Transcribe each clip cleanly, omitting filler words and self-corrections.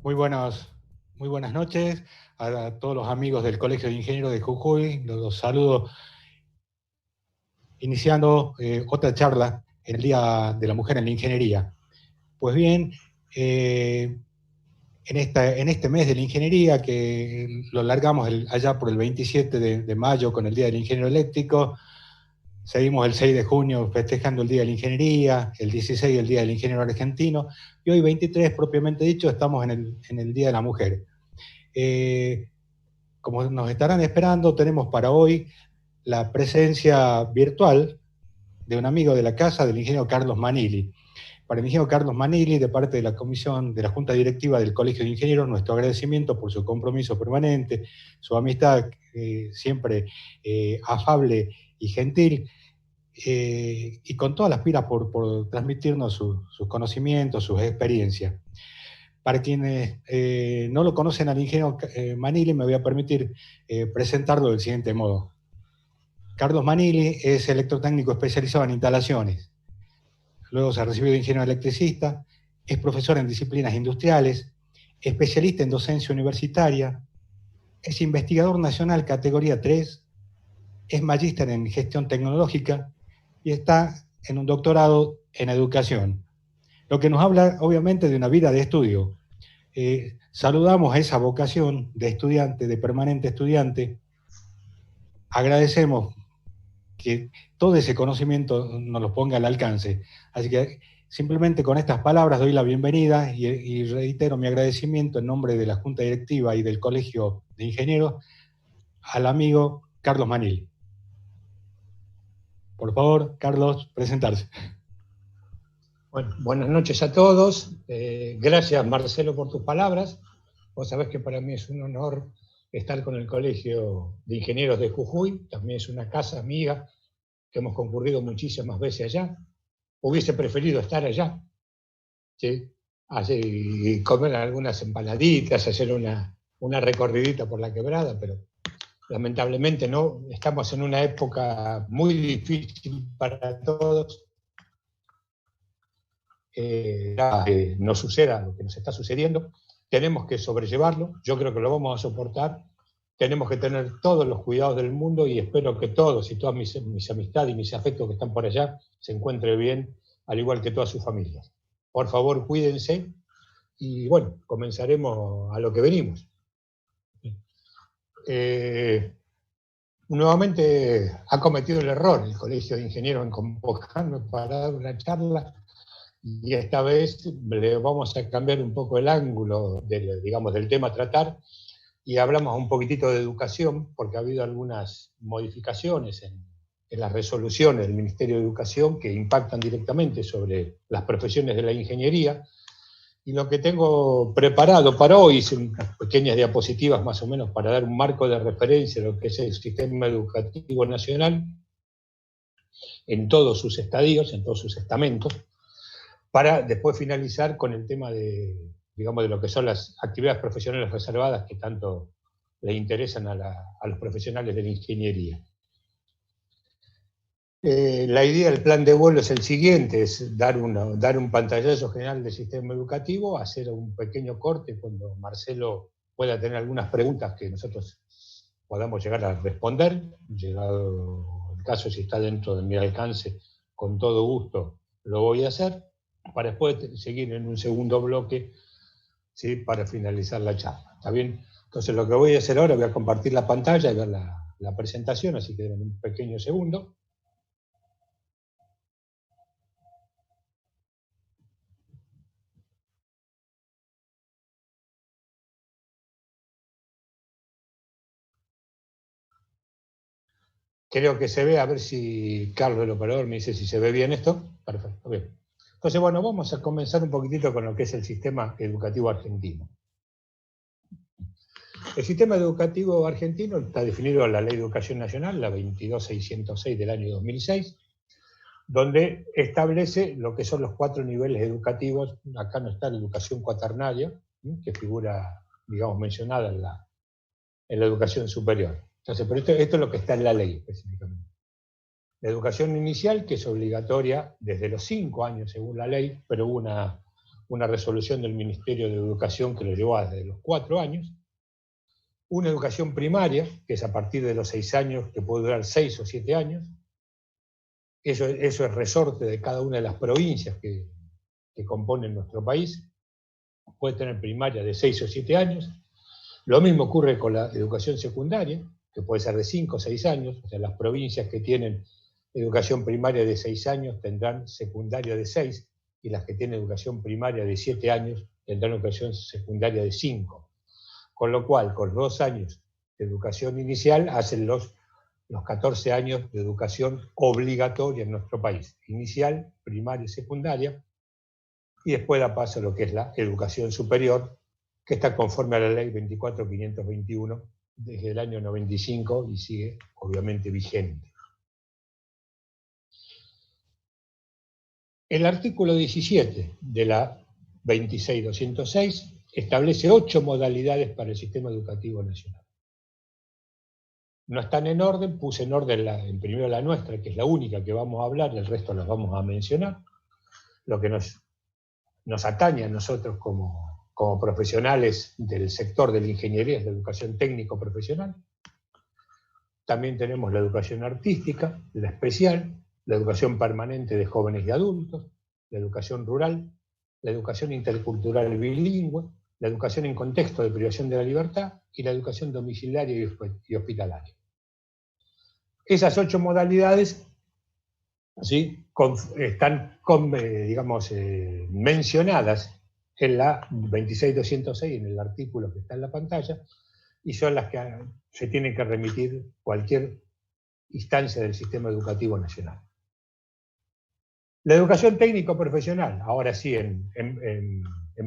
Muy buenas, muy buenas noches a todos los amigos del Colegio de Ingenieros de Jujuy. Los saludo iniciando otra charla en el Día de la Mujer en la Ingeniería. Pues bien, eh, en este mes de la ingeniería, que lo largamos allá por el 27 de mayo con el Día del Ingeniero Eléctrico, seguimos el 6 de junio festejando el Día de la Ingeniería, el 16 el Día del Ingeniero Argentino, y hoy 23, propiamente dicho, estamos en el Día de la Mujer. Eh, Como nos estarán esperando, tenemos para hoy la presencia virtual de un amigo de la casa, del ingeniero Carlos Manili. Para el ingeniero Carlos Manili, de parte de la comisión de la Junta Directiva del Colegio de Ingenieros, nuestro agradecimiento por su compromiso permanente, su amistad siempre afable y gentil, y con todas las pilas por transmitirnos sus conocimientos, sus experiencias. Para quienes no lo conocen al ingeniero Manili, me voy a permitir presentarlo del siguiente modo. Carlos Manili es electrotécnico especializado en instalaciones. Luego se recibió de ingeniero electricista, es profesor en disciplinas industriales, especialista en docencia universitaria, es investigador nacional categoría 3, es magíster en gestión tecnológica y está en un doctorado en educación. Lo que nos habla obviamente de una vida de estudio. Saludamos a esa vocación de estudiante, de permanente estudiante. Agradecemos que todo ese conocimiento nos lo ponga al alcance. Así que simplemente con estas palabras doy la bienvenida y reitero mi agradecimiento en nombre de la Junta Directiva y del Colegio de Ingenieros al amigo Carlos Manili. Por favor, Carlos, presentarse. Bueno, buenas noches a todos. Gracias, Marcelo, por tus palabras. Vos sabés que para mí es un honor estar con el Colegio de Ingenieros de Jujuy. También es una casa amiga que hemos concurrido muchísimas veces allá. Hubiese preferido estar allá, ¿sí? Así, comer algunas empanaditas, hacer una recorridita por la quebrada, pero lamentablemente no. Estamos en una época muy difícil para todos. No suceda lo que nos está sucediendo, tenemos que sobrellevarlo, yo creo que lo vamos a soportar, tenemos que tener todos los cuidados del mundo y espero que todos y todas mis amistades y mis afectos que están por allá se encuentren bien, al igual que todas sus familias. Por favor, cuídense y bueno, comenzaremos a lo que venimos. Nuevamente ha cometido el error el Colegio de Ingenieros en convocarme para dar una charla. Y esta vez le vamos a cambiar un poco el ángulo del tema a tratar y hablamos un poquitito de educación, porque ha habido algunas modificaciones en las resoluciones del Ministerio de Educación que impactan directamente sobre las profesiones de la ingeniería. Y lo que tengo preparado para hoy son unas pequeñas diapositivas más o menos para dar un marco de referencia a lo que es el sistema educativo nacional en todos sus estadios, en todos sus estamentos, para después finalizar con el tema de lo que son las actividades profesionales reservadas que tanto le interesan a los profesionales de la ingeniería. La idea del plan de vuelo es el siguiente, es dar un pantallazo general del sistema educativo, hacer un pequeño corte cuando Marcelo pueda tener algunas preguntas que nosotros podamos llegar a responder, llegado el caso, si está dentro de mi alcance, con todo gusto lo voy a hacer, para después seguir en un segundo bloque, ¿sí?, para finalizar la charla. ¿Está bien? Entonces lo que voy a hacer ahora, voy a compartir la pantalla y ver la presentación, así que en un pequeño segundo. Creo que se ve, a ver si Carlos, el operador, me dice si se ve bien esto. Perfecto, bien. Entonces, bueno, vamos a comenzar un poquitito con lo que es el sistema educativo argentino. El sistema educativo argentino está definido en la Ley de Educación Nacional, la 22606 del año 2006, donde establece lo que son los 4 niveles educativos. Acá no está la educación cuaternaria, que figura, digamos, mencionada en la educación superior. Entonces, pero esto es lo que está en la ley específicamente. La educación inicial, que es obligatoria desde los 5 años según la ley, pero hubo una resolución del Ministerio de Educación que lo llevó desde los 4 años, una educación primaria, que es a partir de los 6 años, que puede durar 6 o 7 años, eso es resorte de cada una de las provincias que componen nuestro país, puede tener primaria de 6 o 7 años. Lo mismo ocurre con la educación secundaria, que puede ser de 5 o 6 años, o sea, las provincias que tienen educación primaria de 6 años tendrán secundaria de 6, y las que tienen educación primaria de 7 años tendrán educación secundaria de 5. Con lo cual, con 2 años de educación inicial, hacen los 14 años de educación obligatoria en nuestro país, inicial, primaria y secundaria, y después da paso a lo que es la educación superior, que está conforme a la ley 24.521 desde el año 95 y sigue obviamente vigente. El artículo 17 de la 26.206 establece 8 modalidades para el sistema educativo nacional. No están en orden, puse en orden en primero la nuestra, que es la única que vamos a hablar, el resto las vamos a mencionar. Lo que nos atañe a nosotros como profesionales del sector de la ingeniería es la educación técnico-profesional. También tenemos la educación artística, la especial, la educación permanente de jóvenes y adultos, la educación rural, la educación intercultural bilingüe, la educación en contexto de privación de la libertad y la educación domiciliaria y hospitalaria. Esas 8 modalidades, ¿sí?, están, digamos, mencionadas en la 26.206, en el artículo que está en la pantalla, y son las que se tiene que remitir cualquier instancia del sistema educativo nacional. La educación técnico-profesional, ahora sí en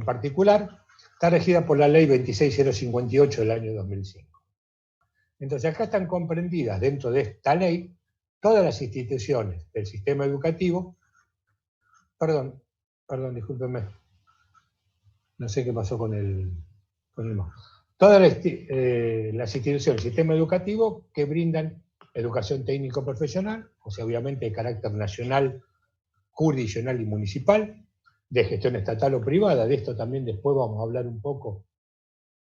particular, está regida por la ley 26.058 del año 2005. Entonces acá están comprendidas dentro de esta ley todas las instituciones del sistema educativo. Perdón, discúlpenme. No sé qué pasó con el mouse. Todas las instituciones del sistema educativo que brindan educación técnico-profesional, o sea, obviamente de carácter nacional, jurisdiccional y municipal, de gestión estatal o privada. De esto también después vamos a hablar un poco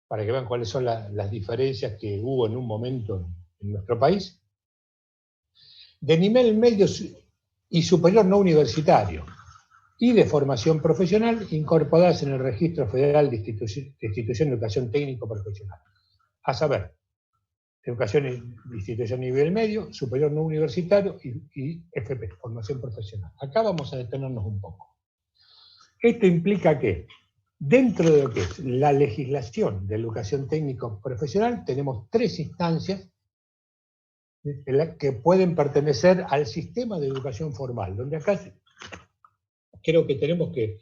para que vean cuáles son las diferencias que hubo en un momento en nuestro país. De nivel medio y superior no universitario y de formación profesional incorporadas en el Registro Federal de Institución de Educación Técnico-Profesional. A saber, institución de nivel medio, superior no universitario y FP, formación profesional. Acá vamos a detenernos un poco. Esto implica que dentro de lo que es la legislación de educación técnico-profesional tenemos 3 instancias que pueden pertenecer al sistema de educación formal, donde acá creo que tenemos que,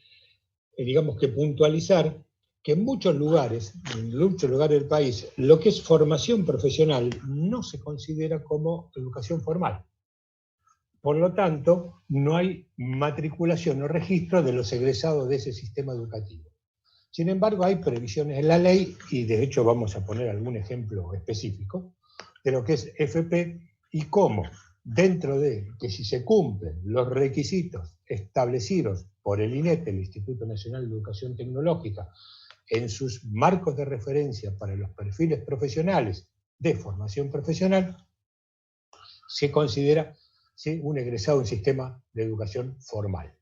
digamos, que puntualizar que en muchos lugares del país, lo que es formación profesional no se considera como educación formal. Por lo tanto, no hay matriculación o registro de los egresados de ese sistema educativo. Sin embargo, hay previsiones en la ley, y de hecho vamos a poner algún ejemplo específico, de lo que es FP y cómo, dentro de que si se cumplen los requisitos establecidos por el INET, el Instituto Nacional de Educación Tecnológica, en sus marcos de referencia para los perfiles profesionales de formación profesional, se considera, ¿sí?, un egresado en sistema de educación formal.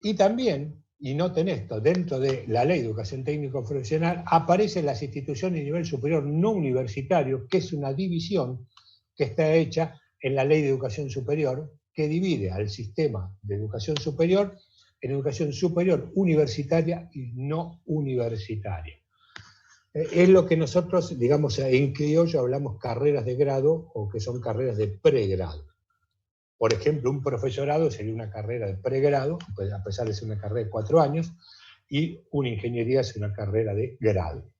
Y también, y noten esto, dentro de la Ley de Educación Técnico Profesional aparecen las instituciones de nivel superior no universitario, que es una división que está hecha en la Ley de Educación Superior, que divide al sistema de educación superior en educación superior universitaria y no universitaria. Es lo que nosotros, digamos, en criollo hablamos carreras de grado o que son carreras de pregrado. Por ejemplo, un profesorado sería una carrera de pregrado, a pesar de ser una carrera de 4 años, y una ingeniería es una carrera de grado.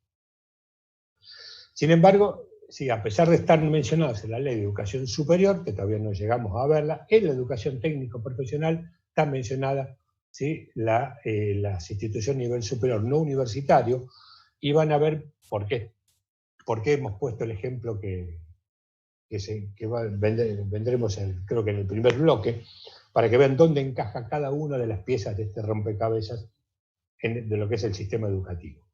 Sin embargo, sí, a pesar de estar mencionados en la Ley de Educación Superior, que todavía no llegamos a verla, en la educación técnico-profesional está mencionada, ¿sí?, las instituciones de nivel superior no universitario, y van a ver por qué hemos puesto el ejemplo que vendremos, creo que en el primer bloque, para que vean dónde encaja cada una de las piezas de este rompecabezas de lo que es el sistema educativo.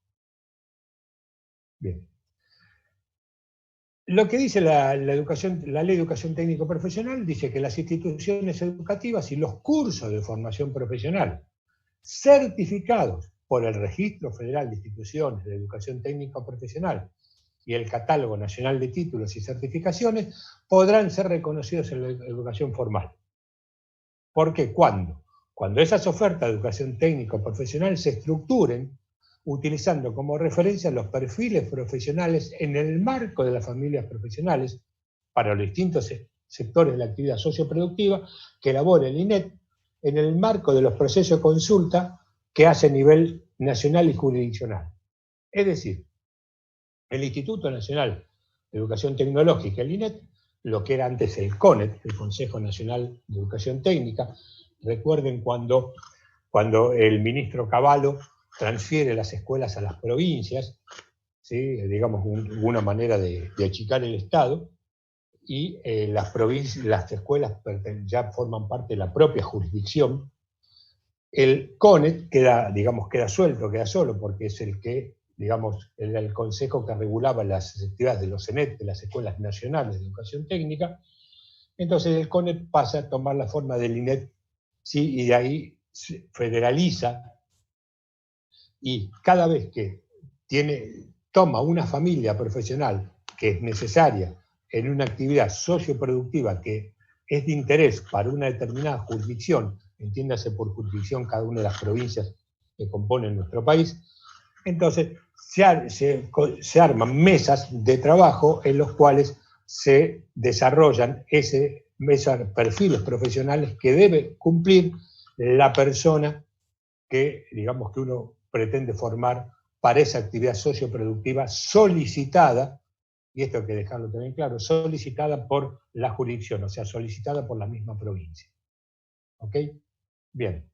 Bien. Lo que dice la Ley de Educación Técnico Profesional dice que las instituciones educativas y los cursos de formación profesional certificados por el Registro Federal de Instituciones de Educación Técnica Profesional y el Catálogo Nacional de Títulos y Certificaciones podrán ser reconocidos en la educación formal. ¿Por qué? ¿Cuándo? Cuando esas ofertas de educación técnico profesional se estructuren utilizando como referencia los perfiles profesionales en el marco de las familias profesionales para los distintos sectores de la actividad socioproductiva que elabora el INET en el marco de los procesos de consulta que hace a nivel nacional y jurisdiccional. Es decir, el Instituto Nacional de Educación Tecnológica, el INET, lo que era antes el CONET, el Consejo Nacional de Educación Técnica. Recuerden cuando el ministro Cavallo transfiere las escuelas a las provincias, ¿sí? Digamos, una manera de achicar el Estado, y las escuelas ya forman parte de la propia jurisdicción. El CONET queda suelto, queda solo, porque es el que, digamos, era el consejo que regulaba las actividades de los CENET, de las Escuelas Nacionales de Educación Técnica. Entonces el CONET pasa a tomar la forma del INET, ¿sí? Y de ahí se federaliza, y cada vez que toma una familia profesional que es necesaria en una actividad socioproductiva que es de interés para una determinada jurisdicción, entiéndase por jurisdicción cada una de las provincias que componen nuestro país, entonces se arman mesas de trabajo en los cuales se desarrollan esos perfiles profesionales que debe cumplir la persona que, digamos, que uno pretende formar para esa actividad socioproductiva solicitada, y esto hay que dejarlo también claro, solicitada por la jurisdicción, o sea, solicitada por la misma provincia. ¿Ok? Bien.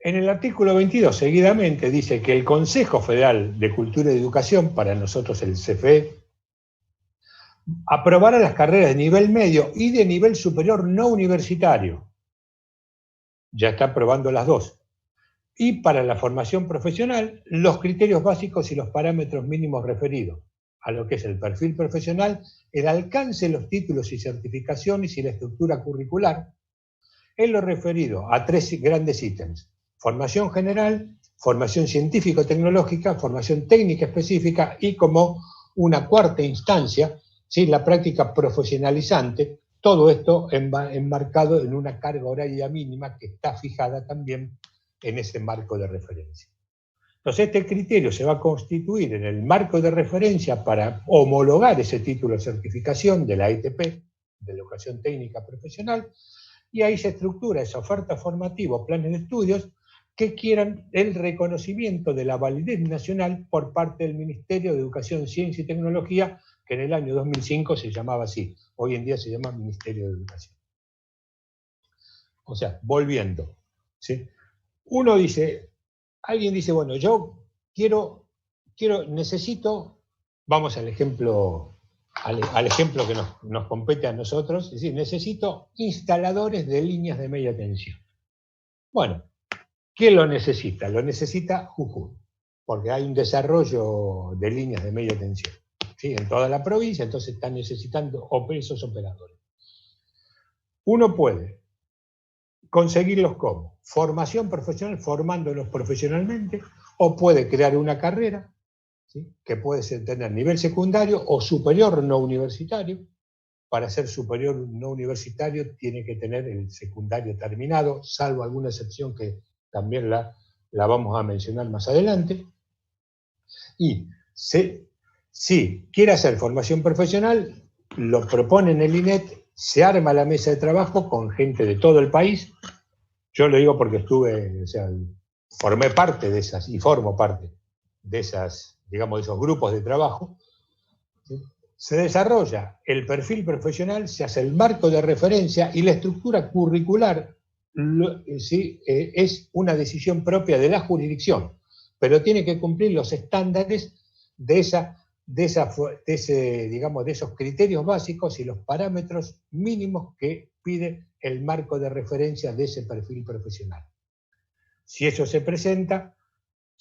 En el artículo 22, seguidamente, dice que el Consejo Federal de Cultura y Educación, para nosotros el CFE, aprobará las carreras de nivel medio y de nivel superior no universitario. Ya está aprobando las dos. Y para la formación profesional, los criterios básicos y los parámetros mínimos referidos a lo que es el perfil profesional, el alcance de los títulos y certificaciones y la estructura curricular, en lo referido a 3 grandes ítems: formación general, formación científico-tecnológica, formación técnica específica y, como una cuarta instancia, ¿sí?, la práctica profesionalizante, todo esto enmarcado en una carga horaria mínima que está fijada también en ese marco de referencia. Entonces este criterio se va a constituir en el marco de referencia para homologar ese título de certificación de la ETP, de la Educación Técnica Profesional, y ahí se estructura esa oferta formativa o planes de estudios que quieran el reconocimiento de la validez nacional por parte del Ministerio de Educación, Ciencia y Tecnología, que en el año 2005 se llamaba así, hoy en día se llama Ministerio de Educación. O sea, volviendo, ¿sí? Alguien dice, bueno, yo necesito, vamos al ejemplo que nos compete a nosotros, es decir, necesito instaladores de líneas de media tensión. Bueno, ¿quién lo necesita? Lo necesita Jujuy, porque hay un desarrollo de líneas de media tensión, ¿sí?, en toda la provincia, entonces están necesitando esos operadores. Uno puede conseguirlos como formación profesional, formándolos profesionalmente, o puede crear una carrera, ¿sí?, que puede tener nivel secundario o superior no universitario. Para ser superior no universitario tiene que tener el secundario terminado, salvo alguna excepción que también la vamos a mencionar más adelante. Y si quiere hacer formación profesional, lo propone en el INET, se arma la mesa de trabajo con gente de todo el país. Yo lo digo porque formé parte de esas, y formo parte de esas, digamos, de esos grupos de trabajo. ¿Sí? Se desarrolla el perfil profesional, se hace el marco de referencia y la estructura curricular, ¿sí?, es una decisión propia de la jurisdicción, pero tiene que cumplir los estándares de esos criterios básicos y los parámetros mínimos que pide el marco de referencia de ese perfil profesional. Si eso se presenta,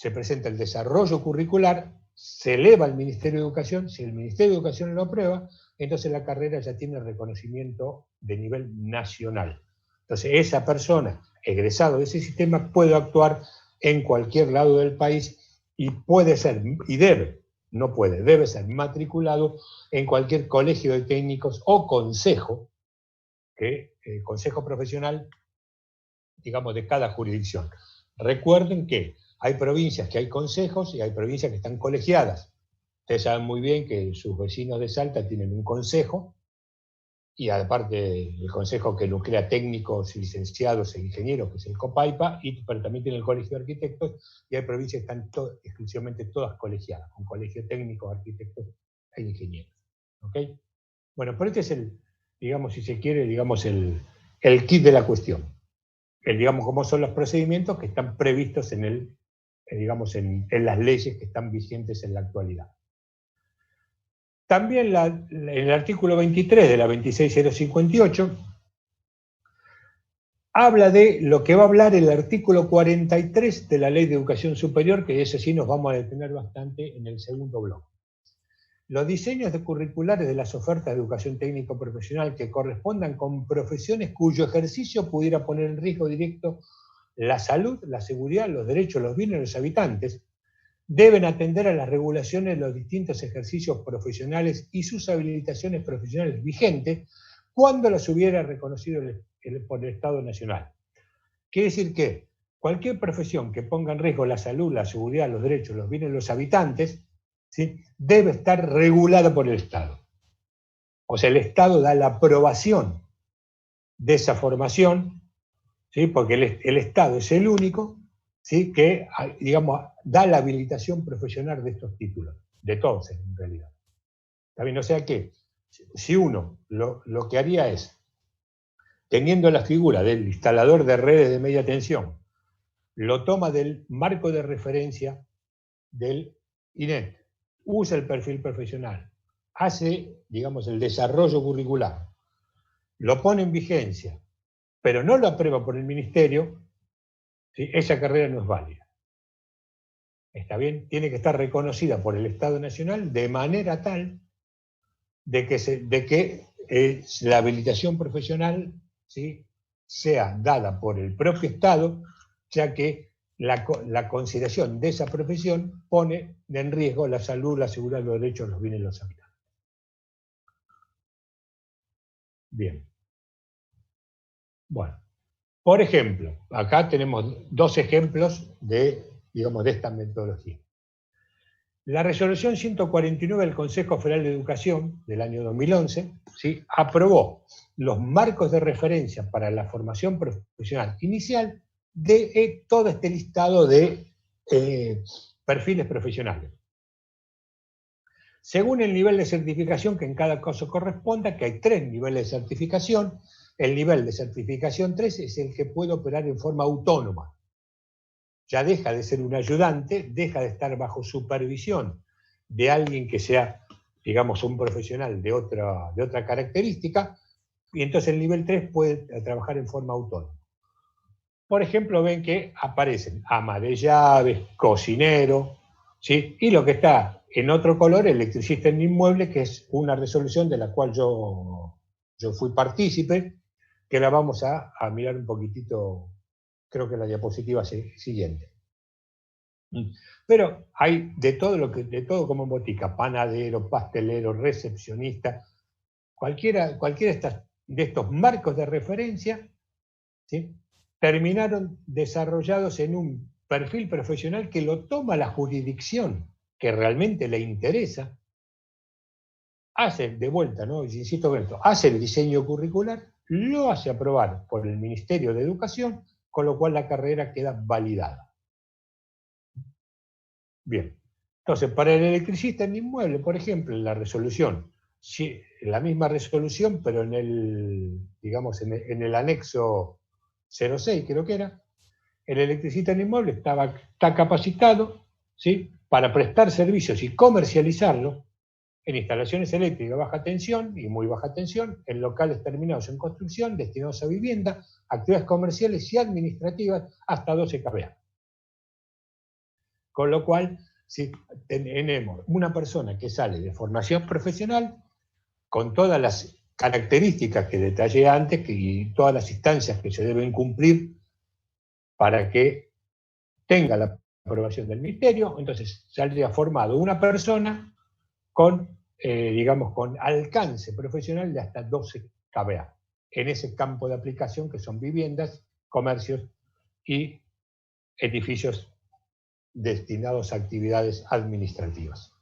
se presenta el desarrollo curricular, se eleva al Ministerio de Educación, si el Ministerio de Educación lo aprueba, entonces la carrera ya tiene reconocimiento de nivel nacional. Entonces esa persona, egresado de ese sistema, puede actuar en cualquier lado del país y puede ser, y debe, no puede, debe ser matriculado en cualquier colegio de técnicos o consejo, consejo profesional, digamos, de cada jurisdicción. Recuerden que hay provincias que hay consejos y hay provincias que están colegiadas. Ustedes saben muy bien que sus vecinos de Salta tienen un consejo, y aparte el consejo que nuclea técnicos, licenciados e ingenieros, que es el COPAIPA, pero también tiene el colegio de arquitectos, y hay provincias que están exclusivamente todas colegiadas, con colegio técnico, arquitectos e ingenieros. ¿Ok? Bueno, pero este es el, digamos, si se quiere, digamos, el kit de la cuestión. Digamos, cómo son los procedimientos que están previstos en digamos, en las leyes que están vigentes en la actualidad. También en el artículo 23 de la 26058 habla de lo que va a hablar el artículo 43 de la Ley de Educación Superior, que ese sí nos vamos a detener bastante en el segundo bloque. Los diseños curriculares de las ofertas de educación técnico profesional que correspondan con profesiones cuyo ejercicio pudiera poner en riesgo directo la salud, la seguridad, los derechos, los bienes de los habitantes, deben atender a las regulaciones de los distintos ejercicios profesionales y sus habilitaciones profesionales vigentes cuando las hubiera reconocido por el Estado Nacional. Quiere decir que cualquier profesión que ponga en riesgo la salud, la seguridad, los derechos, los bienes de los habitantes, ¿sí?, debe estar regulada por el Estado. O sea, el Estado da la aprobación de esa formación, ¿sí?, porque el Estado es el único, ¿sí?, que, digamos, da la habilitación profesional de estos títulos, de todos en realidad. ¿Está bien? O sea que, si uno lo que haría es, teniendo la figura del instalador de redes de media tensión, lo toma del marco de referencia del INET, usa el perfil profesional, hace, digamos, el desarrollo curricular, lo pone en vigencia, pero no lo aprueba por el Ministerio, ¿sí?, esa carrera no es válida. ¿Está bien? Tiene que estar reconocida por el Estado Nacional de manera tal de que la habilitación profesional, ¿sí?, sea dada por el propio Estado, ya que la consideración de esa profesión pone en riesgo la salud, la seguridad, los derechos, los bienes de los habitantes. Bien. Bueno, por ejemplo, acá tenemos dos ejemplos digamos, de esta metodología. La resolución 149 del Consejo Federal de Educación del año 2011, ¿sí?, aprobó los marcos de referencia para la formación profesional inicial de todo este listado de perfiles profesionales. Según el nivel de certificación que en cada caso corresponda, que hay 3 niveles de certificación, el nivel de certificación 3 es el que puede operar en forma autónoma. Ya deja de ser un ayudante, deja de estar bajo supervisión de alguien que sea, digamos, un profesional de otra característica, y entonces el nivel 3 puede trabajar en forma autónoma. Por ejemplo, ven que aparecen ama de llaves, cocinero, ¿sí?, y lo que está en otro color, electricista en inmueble, que es una resolución de la cual yo fui partícipe, que la vamos a mirar un poquitito, creo que la diapositiva siguiente. Pero hay de todo como en botica: panadero, pastelero, recepcionista, cualquiera de estos marcos de referencia, ¿sí?, terminaron desarrollados en un perfil profesional que lo toma la jurisdicción que realmente le interesa, hace de vuelta, ¿no?, insisto con esto, hace el diseño curricular, lo hace aprobar por el Ministerio de Educación, con lo cual la carrera queda validada. Bien, entonces para el electricista en inmueble, por ejemplo, en la resolución, sí, la misma resolución, pero en el anexo 06, creo que era, el electricista en inmueble está capacitado, ¿sí?, para prestar servicios y comercializarlo en instalaciones eléctricas de baja tensión y muy baja tensión, en locales terminados en construcción, destinados a vivienda, actividades comerciales y administrativas, hasta 12 kVA. Con lo cual, si tenemos una persona que sale de formación profesional, con todas las características que detallé antes y todas las instancias que se deben cumplir para que tenga la aprobación del ministerio, entonces saldría formado una persona con, digamos, con alcance profesional de hasta 12 kVA en ese campo de aplicación que son viviendas, comercios y edificios destinados a actividades administrativas.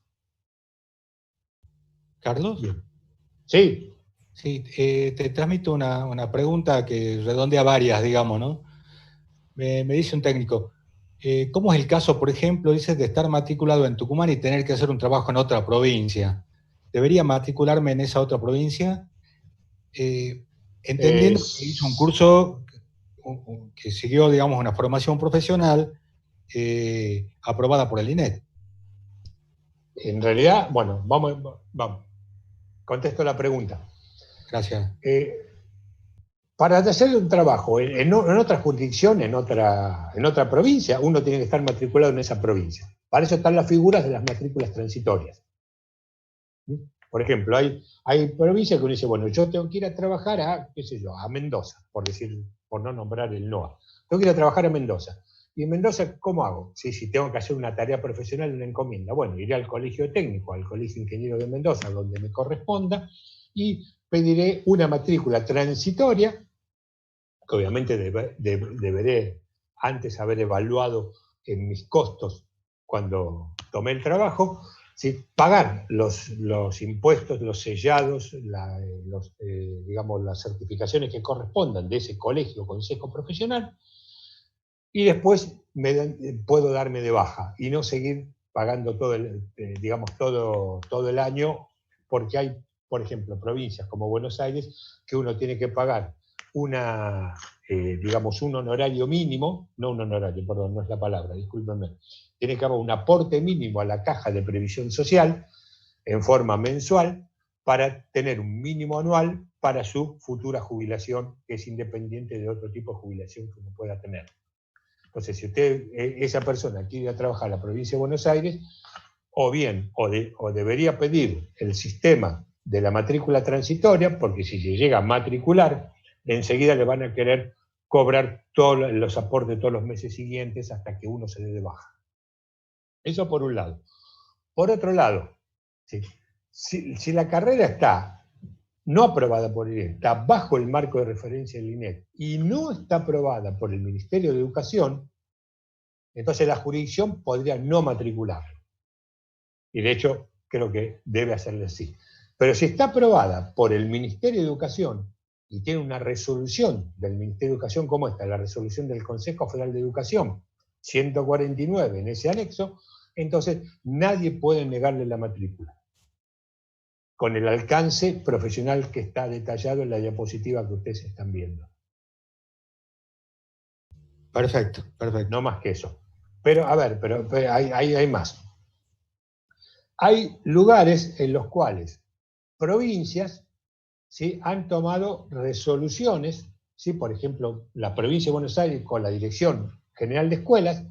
Carlos. Bien. Sí. Sí, te transmito una pregunta que redondea varias, digamos, ¿no? Me dice un técnico, ¿cómo es el caso, por ejemplo, dices, de estar matriculado en Tucumán y tener que hacer un trabajo en otra provincia? ¿Debería matricularme en esa otra provincia? Entendiendo que hizo un curso que siguió, digamos, una formación profesional aprobada por el INET. En realidad, bueno, vamos. Contesto la pregunta. Gracias. Para hacer un trabajo en otra jurisdicción, en otra provincia, uno tiene que estar matriculado en esa provincia. Para eso están las figuras de las matrículas transitorias. Por ejemplo, hay provincias que uno dice, bueno, yo tengo que ir a trabajar a, qué sé yo, a Mendoza, por no nombrar el NOA. Tengo que ir a trabajar a Mendoza. ¿Y en Mendoza cómo hago? Si tengo que hacer una tarea profesional, una encomienda. Bueno, iré al colegio técnico, al colegio ingeniero de Mendoza, donde me corresponda, y pediré una matrícula transitoria, que obviamente deberé antes haber evaluado en mis costos cuando tomé el trabajo, ¿sí? Pagar los impuestos, los sellados, digamos, las certificaciones que correspondan de ese colegio o consejo profesional, y después puedo darme de baja y no seguir pagando digamos, todo el año, porque hay, por ejemplo, provincias como Buenos Aires, que uno tiene que pagar digamos, un honorario mínimo, no un honorario, perdón, no es la palabra, discúlpenme, tiene que haber un aporte mínimo a la caja de previsión social en forma mensual para tener un mínimo anual para su futura jubilación, que es independiente de otro tipo de jubilación que uno pueda tener. Entonces, si esa persona quiere ir a trabajar a la provincia de Buenos Aires, o bien, o debería pedir el sistema de la matrícula transitoria, porque si se llega a matricular, enseguida le van a querer cobrar todos los aportes todos los meses siguientes hasta que uno se dé de baja. Eso por un lado. Por otro lado, si la carrera está no aprobada por el INET, está bajo el marco de referencia del INET y no está aprobada por el Ministerio de Educación, entonces la jurisdicción podría no matricularlo. Y de hecho, creo que debe hacerlo así. Pero si está aprobada por el Ministerio de Educación y tiene una resolución del Ministerio de Educación como esta, la resolución del Consejo Federal de Educación 149 en ese anexo, entonces nadie puede negarle la matrícula, con el alcance profesional que está detallado en la diapositiva que ustedes están viendo. Perfecto, perfecto. No más que eso. Pero, a ver, pero hay más. Hay lugares en los cuales provincias, ¿sí?, han tomado resoluciones, ¿sí? Por ejemplo, la provincia de Buenos Aires, con la Dirección General de Escuelas,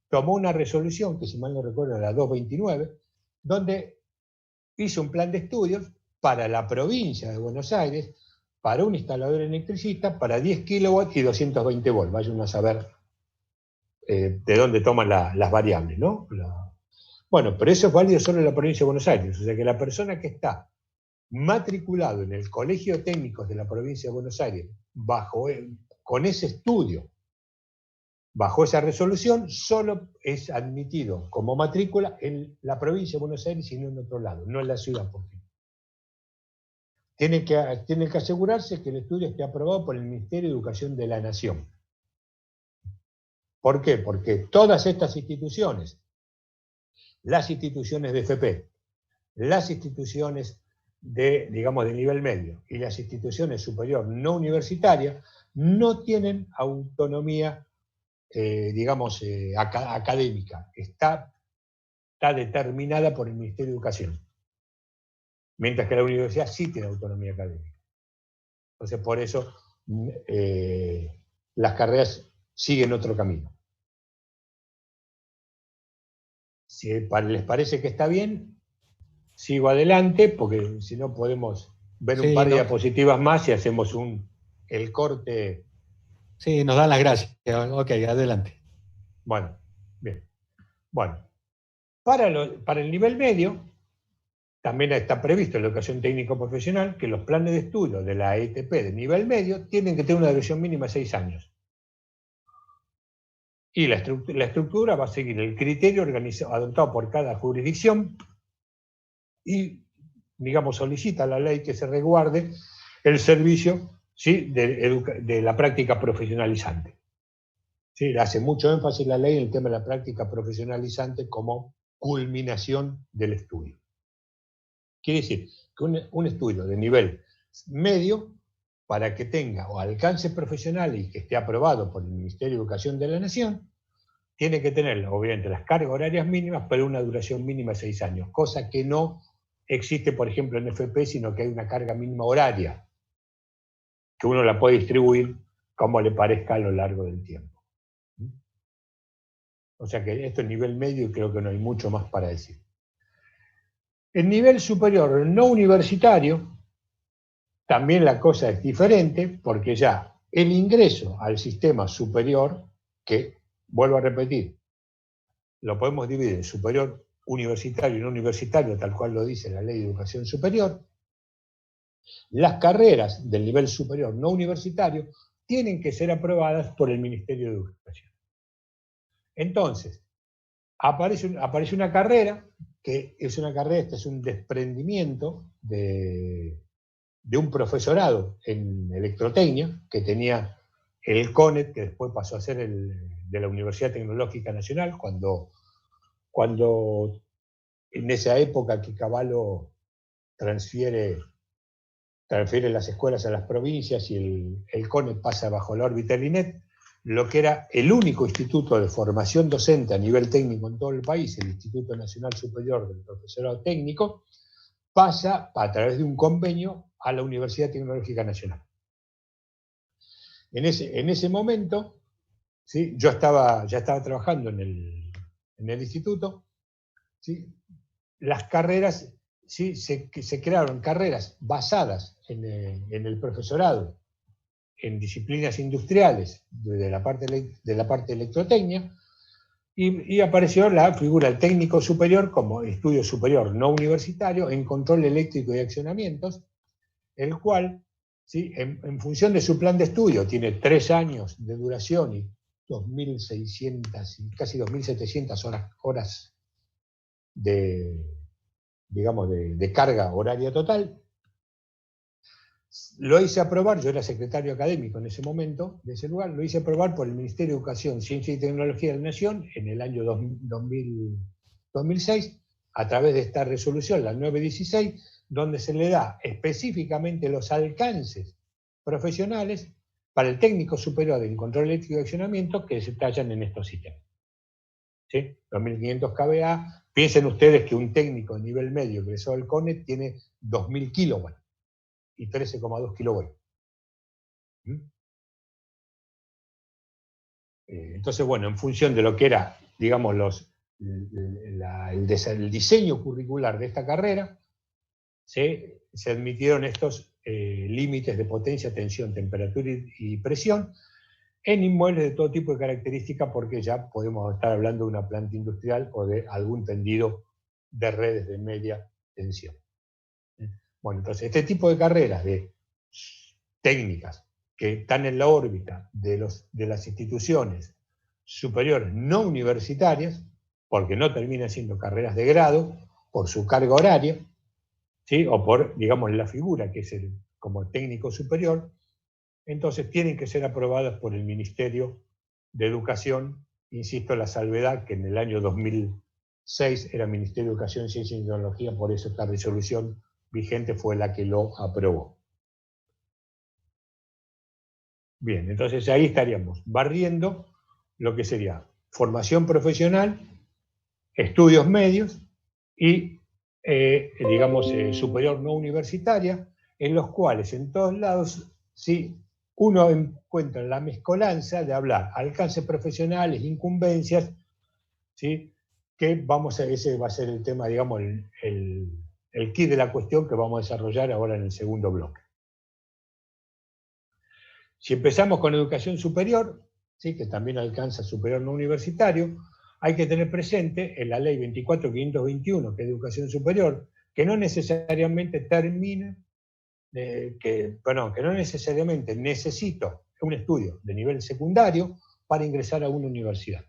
tomó una resolución, que si mal no recuerdo era la 229, donde hizo un plan de estudios para la provincia de Buenos Aires, para un instalador electricista, para 10 kilowatts y 220 volts. Vaya uno a saber de dónde toman las variables, ¿no? Bueno, pero eso es válido solo en la provincia de Buenos Aires, o sea que la persona que está matriculado en el Colegio Técnico de la provincia de Buenos Aires, con ese estudio, bajo esa resolución, solo es admitido como matrícula en la provincia de Buenos Aires y no en otro lado, no en la ciudad. Tiene que asegurarse que el estudio esté aprobado por el Ministerio de Educación de la Nación. ¿Por qué? Porque todas estas instituciones, las instituciones de FP, las instituciones digamos, de nivel medio y las instituciones superior no universitarias no tienen autonomía, digamos, académica. Está determinada por el Ministerio de Educación, mientras que la universidad sí tiene autonomía académica. Entonces, por eso las carreras siguen otro camino. Si les parece que está bien, sigo adelante, porque si no podemos ver un par de diapositivas más y hacemos el corte. Sí, nos dan las gracias. Ok, adelante. Bueno, bien. Bueno, para el nivel medio, también está previsto en la educación técnico-profesional que los planes de estudio de la ETP de nivel medio tienen que tener una duración mínima de 6 años. Y la estructura va a seguir el criterio adoptado por cada jurisdicción y, digamos, solicita a la ley que se resguarde el servicio, ¿sí?, de la práctica profesionalizante. ¿Sí? Le hace mucho énfasis la ley en el tema de la práctica profesionalizante como culminación del estudio. Quiere decir que un estudio de nivel medio, para que tenga o alcance profesional y que esté aprobado por el Ministerio de Educación de la Nación, tiene que tener, obviamente, las cargas horarias mínimas, pero una duración mínima de 6 años, cosa que no existe, por ejemplo, en FP, sino que hay una carga mínima horaria, que uno la puede distribuir como le parezca a lo largo del tiempo. O sea que esto es nivel medio y creo que no hay mucho más para decir. El nivel superior no universitario, también la cosa es diferente, porque ya el ingreso al sistema superior, que, vuelvo a repetir, lo podemos dividir en superior universitario y no universitario, tal cual lo dice la Ley de Educación Superior. Las carreras del nivel superior no universitario tienen que ser aprobadas por el Ministerio de Educación. Entonces, aparece una carrera, que es una carrera, este es un desprendimiento de un profesorado en electrotecnia, que tenía el CONET, que después pasó a ser de la Universidad Tecnológica Nacional, cuando en esa época que Cavallo transfiere las escuelas a las provincias y el CONET pasa bajo la órbita del INET, lo que era el único instituto de formación docente a nivel técnico en todo el país, el Instituto Nacional Superior del Profesorado Técnico, pasa a través de un convenio a la Universidad Tecnológica Nacional. En ese momento, ¿sí?, yo ya estaba trabajando en el instituto, ¿sí?, las carreras, ¿sí?, se crearon carreras basadas en el profesorado, en disciplinas industriales de la parte de electrotecnia, y apareció la figura del técnico superior como estudio superior no universitario en control eléctrico y accionamientos, el cual, ¿sí?, en función de su plan de estudio, tiene 3 años de duración y 2.600 y casi 2.700 horas de carga horaria total. Lo hice aprobar, yo era secretario académico en ese momento, de ese lugar, lo hice aprobar por el Ministerio de Educación, Ciencia y Tecnología de la Nación en el año 2006, a través de esta resolución, la 916, donde se le da específicamente los alcances profesionales para el técnico superior en control eléctrico y accionamiento que se tallan en estos sistemas. ¿Sí? 2.500 kVA. Piensen ustedes que un técnico de nivel medio egresado del CONET tiene 2.000 kilowatts y 13,2 kilovolts. Entonces, bueno, en función de lo que era, digamos, el diseño curricular de esta carrera, se admitieron estos límites de potencia, tensión, temperatura y presión en inmuebles de todo tipo de características, porque ya podemos estar hablando de una planta industrial o de algún tendido de redes de media tensión. Bueno, entonces este tipo de carreras técnicas que están en la órbita de las instituciones superiores no universitarias, porque no terminan siendo carreras de grado, por su carga horaria, ¿sí?, o por, digamos, la figura que es como técnico superior, entonces tienen que ser aprobadas por el Ministerio de Educación, insisto, la salvedad que en el año 2006 era Ministerio de Educación, Ciencia y Tecnología, por eso esta resolución vigente fue la que lo aprobó. Bien, entonces ahí estaríamos barriendo lo que sería formación profesional, estudios medios y, digamos, superior no universitaria, en los cuales en todos lados, sí, uno encuentra la mezcolanza de hablar alcances profesionales, incumbencias, ¿sí?, que ese va a ser el tema, digamos, el kit de la cuestión que vamos a desarrollar ahora en el segundo bloque. Si empezamos con educación superior, ¿sí?, que también alcanza superior no universitario, hay que tener presente en la ley 24.521, que es educación superior, que no necesariamente termina, que no necesariamente necesito un estudio de nivel secundario para ingresar a una universidad.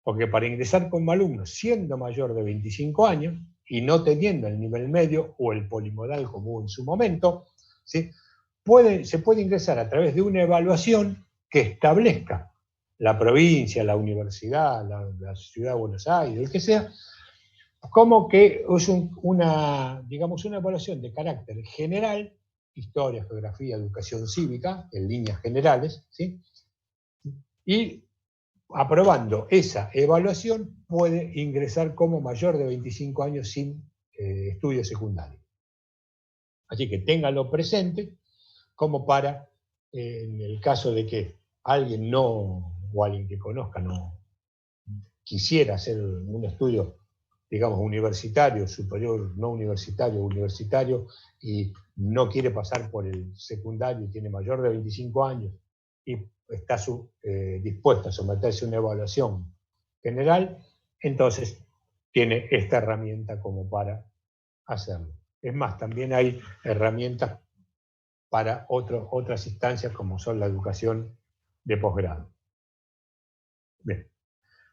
Porque para ingresar como alumno, siendo mayor de 25 años y no teniendo el nivel medio o el polimodal como hubo en su momento, ¿sí?, se puede ingresar a través de una evaluación que establezca la provincia, la universidad, la ciudad de Buenos Aires, el que sea, como que es una evaluación de carácter general, historia, geografía, educación cívica, en líneas generales, ¿sí? Y aprobando esa evaluación puede ingresar como mayor de 25 años sin estudio secundario. Así que ténganlo presente como para, en el caso de que alguien o alguien que conozca no quisiera hacer un estudio, digamos, universitario, superior, no universitario, universitario, y no quiere pasar por el secundario y tiene mayor de 25 años y está dispuesta a someterse a una evaluación general, entonces tiene esta herramienta como para hacerlo. Es más, también hay herramientas para otras instancias como son la educación de posgrado. Bien.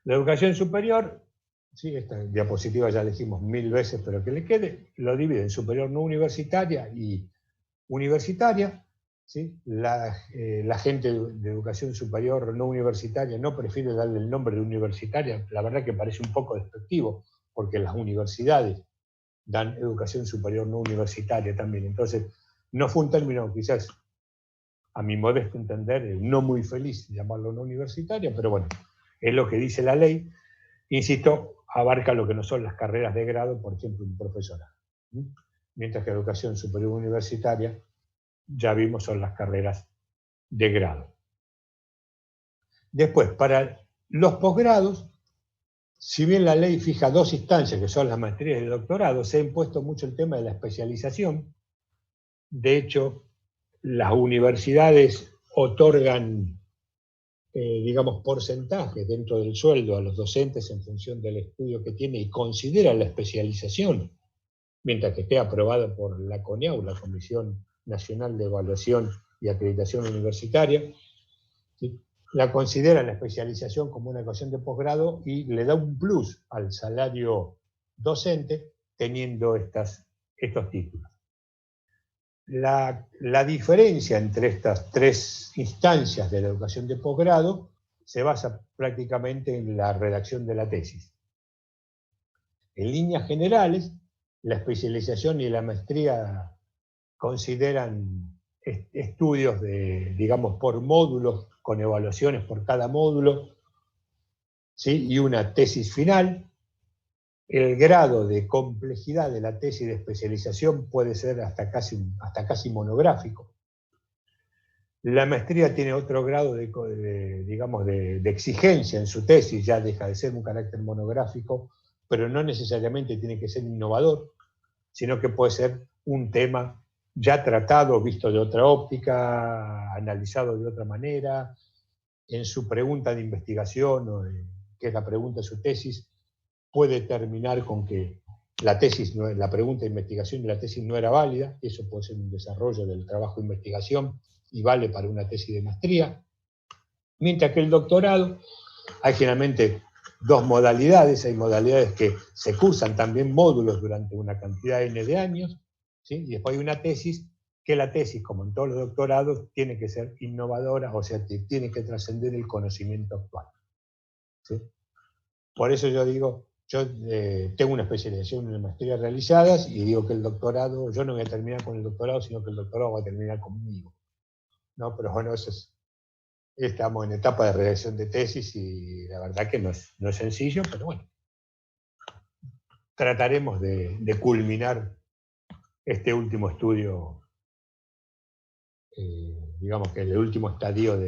La educación superior, sí, esta diapositiva ya la dijimos 1000 veces, pero que le quede, lo divide en superior no universitaria y universitaria. ¿Sí? La gente de educación superior no universitaria no prefiere darle el nombre de universitaria, la verdad que parece un poco despectivo, porque las universidades dan educación superior no universitaria también, entonces no fue un término quizás, a mi modesto entender, no muy feliz llamarlo no universitaria, pero bueno, es lo que dice la ley. Insisto, abarca lo que no son las carreras de grado, por ejemplo, un profesorado. Mientras que educación superior universitaria, ya vimos, son las carreras de grado. Después, para los posgrados, si bien la ley fija 2 instancias, que son las maestrías y el doctorado, se ha impuesto mucho el tema de la especialización. De hecho, las universidades otorgan, digamos, porcentajes dentro del sueldo a los docentes en función del estudio que tiene y consideran la especialización, mientras que esté aprobada por la CONEAU, la Comisión Nacional de Evaluación y Acreditación Universitaria, ¿sí?, la considera la especialización como una ecuación de posgrado y le da un plus al salario docente teniendo estos títulos. La diferencia entre estas 3 instancias de la educación de posgrado se basa prácticamente en la redacción de la tesis. En líneas generales, la especialización y la maestría consideran estudios digamos, por módulos, con evaluaciones por cada módulo, ¿sí?, y una tesis final. El grado de complejidad de la tesis de especialización puede ser hasta casi monográfico. La maestría tiene otro grado de exigencia en su tesis, ya deja de ser un carácter monográfico, pero no necesariamente tiene que ser innovador, sino que puede ser un tema ya tratado, visto de otra óptica, analizado de otra manera. En su pregunta de investigación, que es la pregunta de su tesis, puede terminar con que la pregunta de investigación de la tesis no era válida. Eso puede ser un desarrollo del trabajo de investigación y vale para una tesis de maestría. Mientras que el doctorado, hay generalmente 2 modalidades. Hay modalidades que se cursan también módulos durante una cantidad N de años, ¿sí?, y después hay una tesis, que la tesis, como en todos los doctorados, tiene que ser innovadora, o sea, tiene que trascender el conocimiento actual, ¿sí? Por eso yo digo, yo tengo una especialización en maestrías realizadas y digo que el doctorado, yo no voy a terminar con el doctorado, sino que el doctorado va a terminar conmigo, ¿no? Pero bueno, estamos en etapa de redacción de tesis y la verdad que no es sencillo, pero bueno, trataremos de culminar este último estudio, digamos que el último estadio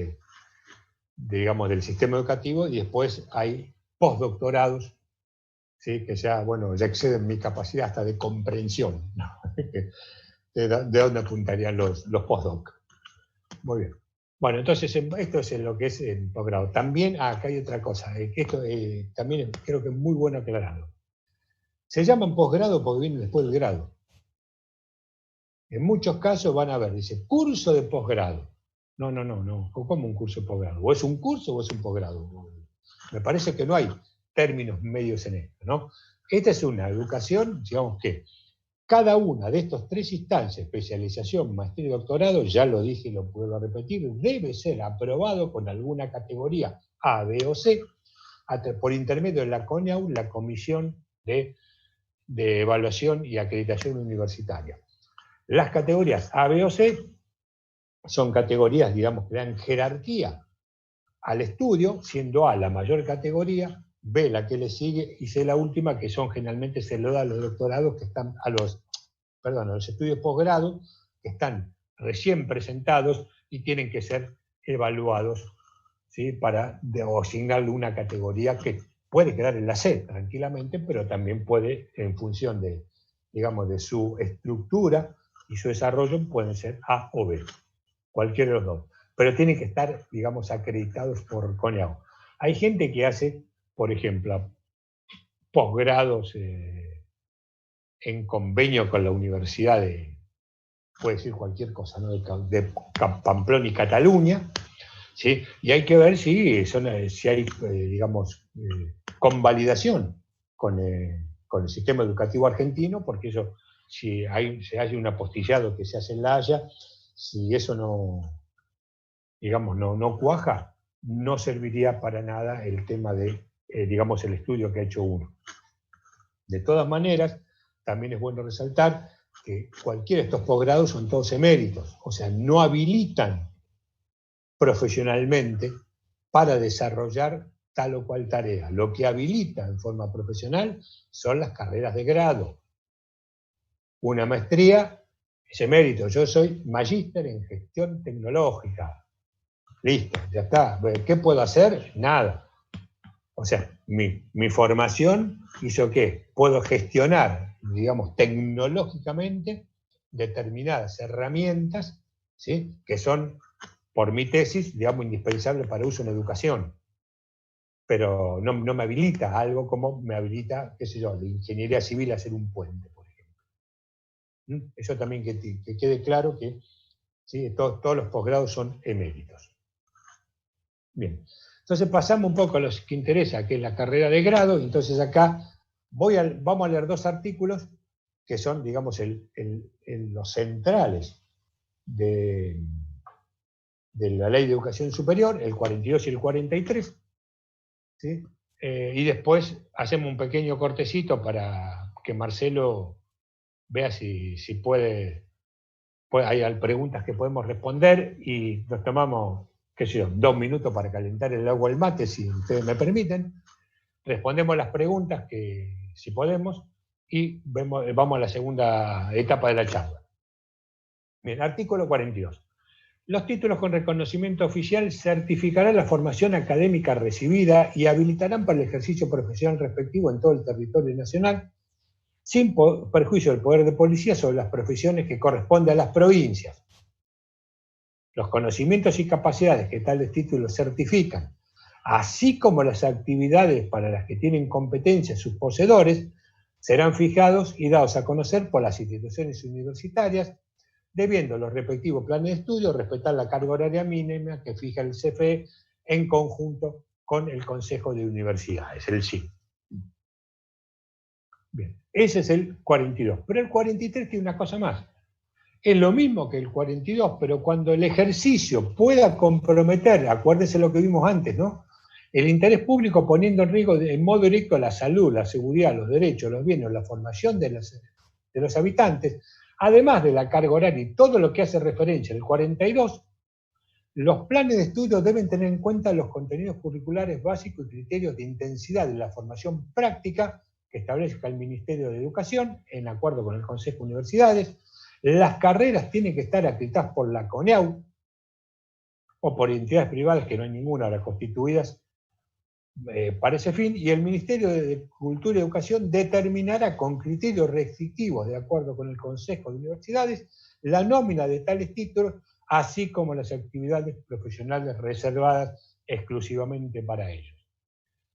digamos, del sistema educativo, y después hay postdoctorados ¿sí? Que ya, bueno, ya exceden mi capacidad hasta de comprensión, ¿no? de dónde apuntarían los postdoc. Muy bien. Bueno, entonces esto es lo que es el posgrado. También, acá hay otra cosa, que esto también creo que es muy bueno aclararlo. Se llaman posgrado porque viene después del grado. En muchos casos van a ver, dice, curso de posgrado. No. ¿Cómo un curso de posgrado? O es un curso o es un posgrado. Me parece que no hay términos medios en esto, ¿no? Esta es una educación, digamos que cada una de estas tres instancias, especialización, maestría y doctorado, ya lo dije y lo puedo repetir, debe ser aprobado con alguna categoría A, B o C, por intermedio de la CONEAU, la Comisión de Evaluación y Acreditación Universitaria. Las categorías A, B o C son categorías, digamos, que dan jerarquía al estudio, siendo A la mayor categoría, B la que le sigue y C la última, que son generalmente se lo da a los doctorados que están a los estudios posgrado, que están recién presentados y tienen que ser evaluados, ¿sí? Para asignarle una categoría que puede quedar en la C tranquilamente, pero también puede, en función de, digamos, de su estructura y su desarrollo, pueden ser A o B, cualquiera de los dos. Pero tienen que estar, digamos, acreditados por CONEAU. Hay gente que hace, por ejemplo, posgrados en convenio con la Universidad de, puede decir cualquier cosa, ¿no? de Pamplona y Cataluña, ¿sí? Y hay que ver si hay, digamos, convalidación con el sistema educativo argentino, porque eso, si se hace un apostillado que se hace en La Haya, si eso no, digamos, no cuaja, no serviría para nada el tema de, digamos, el estudio que ha hecho uno. De todas maneras, también es bueno resaltar que cualquiera de estos posgrados son todos eméritos, o sea, no habilitan profesionalmente para desarrollar tal o cual tarea. Lo que habilita en forma profesional son las carreras de grado. Una maestría es emérito. Yo soy magíster en gestión tecnológica. Listo, ya está. ¿Qué puedo hacer? Nada. O sea, mi formación hizo que puedo gestionar, digamos, tecnológicamente determinadas herramientas, ¿sí? Que son, por mi tesis, digamos, indispensables para uso en educación. Pero no me habilita algo como me habilita, qué sé yo, la ingeniería civil a hacer un puente, por ejemplo. Eso también que quede claro que, ¿sí? Todos los posgrados son eméritos. Bien. Entonces pasamos un poco a los que interesa, que es la carrera de grado. Entonces acá vamos a leer dos artículos que son, digamos, los centrales de la Ley de Educación Superior, el 42 y el 43. ¿Sí? Y después hacemos un pequeño cortecito para que Marcelo vea si puede, hay preguntas que podemos responder y nos tomamos, qué sé yo, 2 minutos para calentar el agua al mate, si ustedes me permiten. Respondemos las preguntas si podemos y vamos a la segunda etapa de la charla. Bien, artículo 42. Los títulos con reconocimiento oficial certificarán la formación académica recibida y habilitarán para el ejercicio profesional respectivo en todo el territorio nacional, sin perjuicio del poder de policía sobre las profesiones que corresponden a las provincias. Los conocimientos y capacidades que tales títulos certifican, así como las actividades para las que tienen competencia sus poseedores, serán fijados y dados a conocer por las instituciones universitarias, debiendo los respectivos planes de estudio respetar la carga horaria mínima que fija el CFE en conjunto con el Consejo de Universidades, el CIN. Bien, ese es el 42. Pero el 43 tiene una cosa más. Es lo mismo que el 42, pero cuando el ejercicio pueda comprometer, acuérdense lo que vimos antes, ¿no? El interés público poniendo en riesgo en modo directo la salud, la seguridad, los derechos, los bienes, la formación de los habitantes, además de la carga horaria y todo lo que hace referencia al 42, los planes de estudio deben tener en cuenta los contenidos curriculares básicos y criterios de intensidad de la formación práctica que establezca el Ministerio de Educación, en acuerdo con el Consejo de Universidades. Las carreras tienen que estar acreditadas por la CONEAU o por entidades privadas, que no hay ninguna ahora constituidas, para ese fin, y el Ministerio de Cultura y Educación determinará con criterios restrictivos, de acuerdo con el Consejo de Universidades, la nómina de tales títulos, así como las actividades profesionales reservadas exclusivamente para ellos.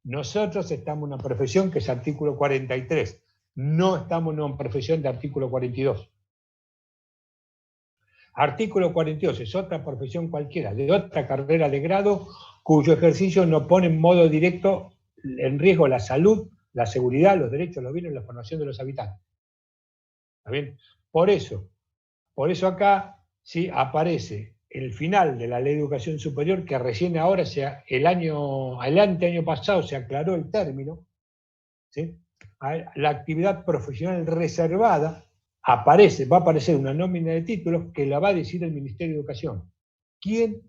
Nosotros estamos en una profesión que es artículo 43, no estamos en una profesión de artículo 42. Artículo 42 es otra profesión cualquiera, de otra carrera de grado, cuyo ejercicio no pone en modo directo en riesgo la salud, la seguridad, los derechos, los bienes y la formación de los habitantes. ¿Está bien? Por eso acá sí aparece el final de la Ley de Educación Superior, que recién ahora, el año pasado se aclaró el término, ¿sí? La actividad profesional reservada va a aparecer una nómina de títulos que la va a decir el Ministerio de Educación. ¿Quién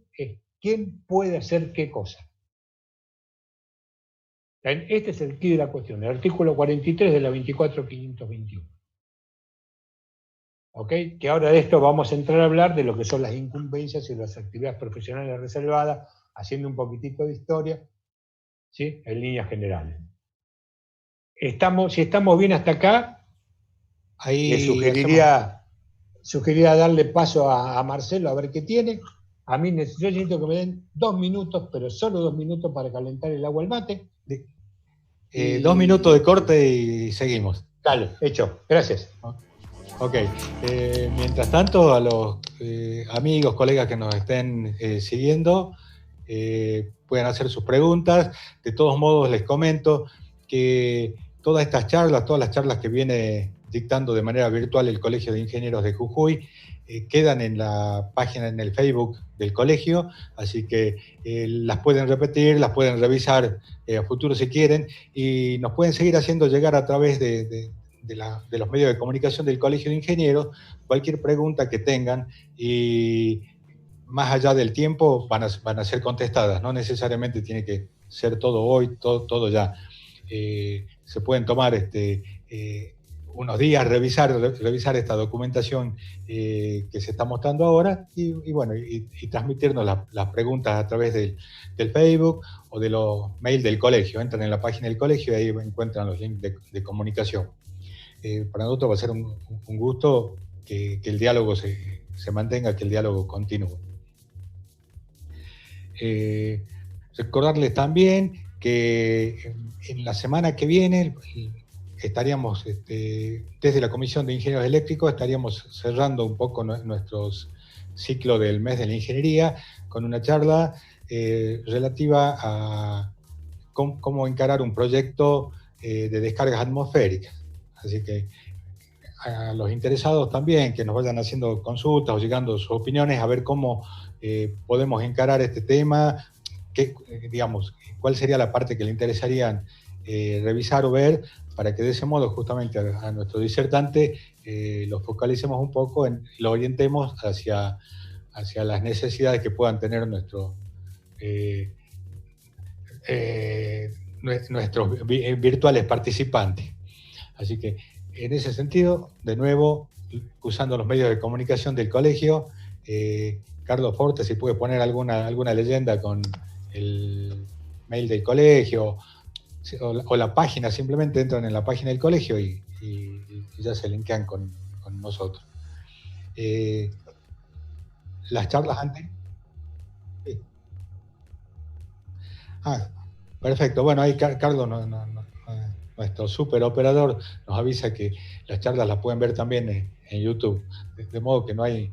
puede hacer qué cosa? Este es el quid de la cuestión, el artículo 43 de la 24521. ¿Ok? Que ahora de esto vamos a entrar a hablar de lo que son las incumbencias y las actividades profesionales reservadas, haciendo un poquitito de historia, ¿sí? En líneas generales. Si estamos bien hasta acá, ahí le sugeriría darle paso a Marcelo a ver qué tiene. A mí yo necesito que me den 2 minutos, pero solo 2 minutos para calentar el agua al mate. 2 minutos de corte y seguimos. Dale, hecho. Gracias. Ok. Mientras tanto, a los amigos, colegas que nos estén siguiendo, pueden hacer sus preguntas. De todos modos, les comento que todas las charlas que viene dictando de manera virtual el Colegio de Ingenieros de Jujuy, quedan en la página, en el Facebook del colegio, así que las pueden repetir, las pueden revisar a futuro si quieren, y nos pueden seguir haciendo llegar a través de los medios de comunicación del Colegio de Ingenieros cualquier pregunta que tengan, y más allá del tiempo van a ser contestadas, no necesariamente tiene que ser todo hoy, todo ya. Se pueden tomar unos días, revisar esta documentación que se está mostrando ahora y transmitirnos las preguntas a través del Facebook o de los mails del colegio. Entran en la página del colegio y ahí encuentran los links de comunicación. Para nosotros va a ser un gusto que el diálogo se mantenga, que el diálogo continúe. Recordarles también que en la semana que viene estaríamos, desde la Comisión de Ingenieros Eléctricos, estaríamos cerrando un poco nuestro ciclo del mes de la ingeniería con una charla relativa a cómo encarar un proyecto de descargas atmosféricas. Así que a los interesados también que nos vayan haciendo consultas o llegando sus opiniones a ver cómo podemos encarar este tema, cuál sería la parte que le interesaría revisar o ver, para que de ese modo justamente a nuestro disertante lo focalicemos un poco, lo orientemos hacia las necesidades que puedan tener nuestros virtuales participantes. Así que en ese sentido, de nuevo, usando los medios de comunicación del colegio, Carlos Forte, si puede poner alguna leyenda con el mail del colegio o la página, simplemente entran en la página del colegio y ya se linkean con nosotros. Las charlas antes. Sí. Perfecto. Bueno, ahí Carlos, nuestro super operador, nos avisa que las charlas las pueden ver también en YouTube, de modo que no hay...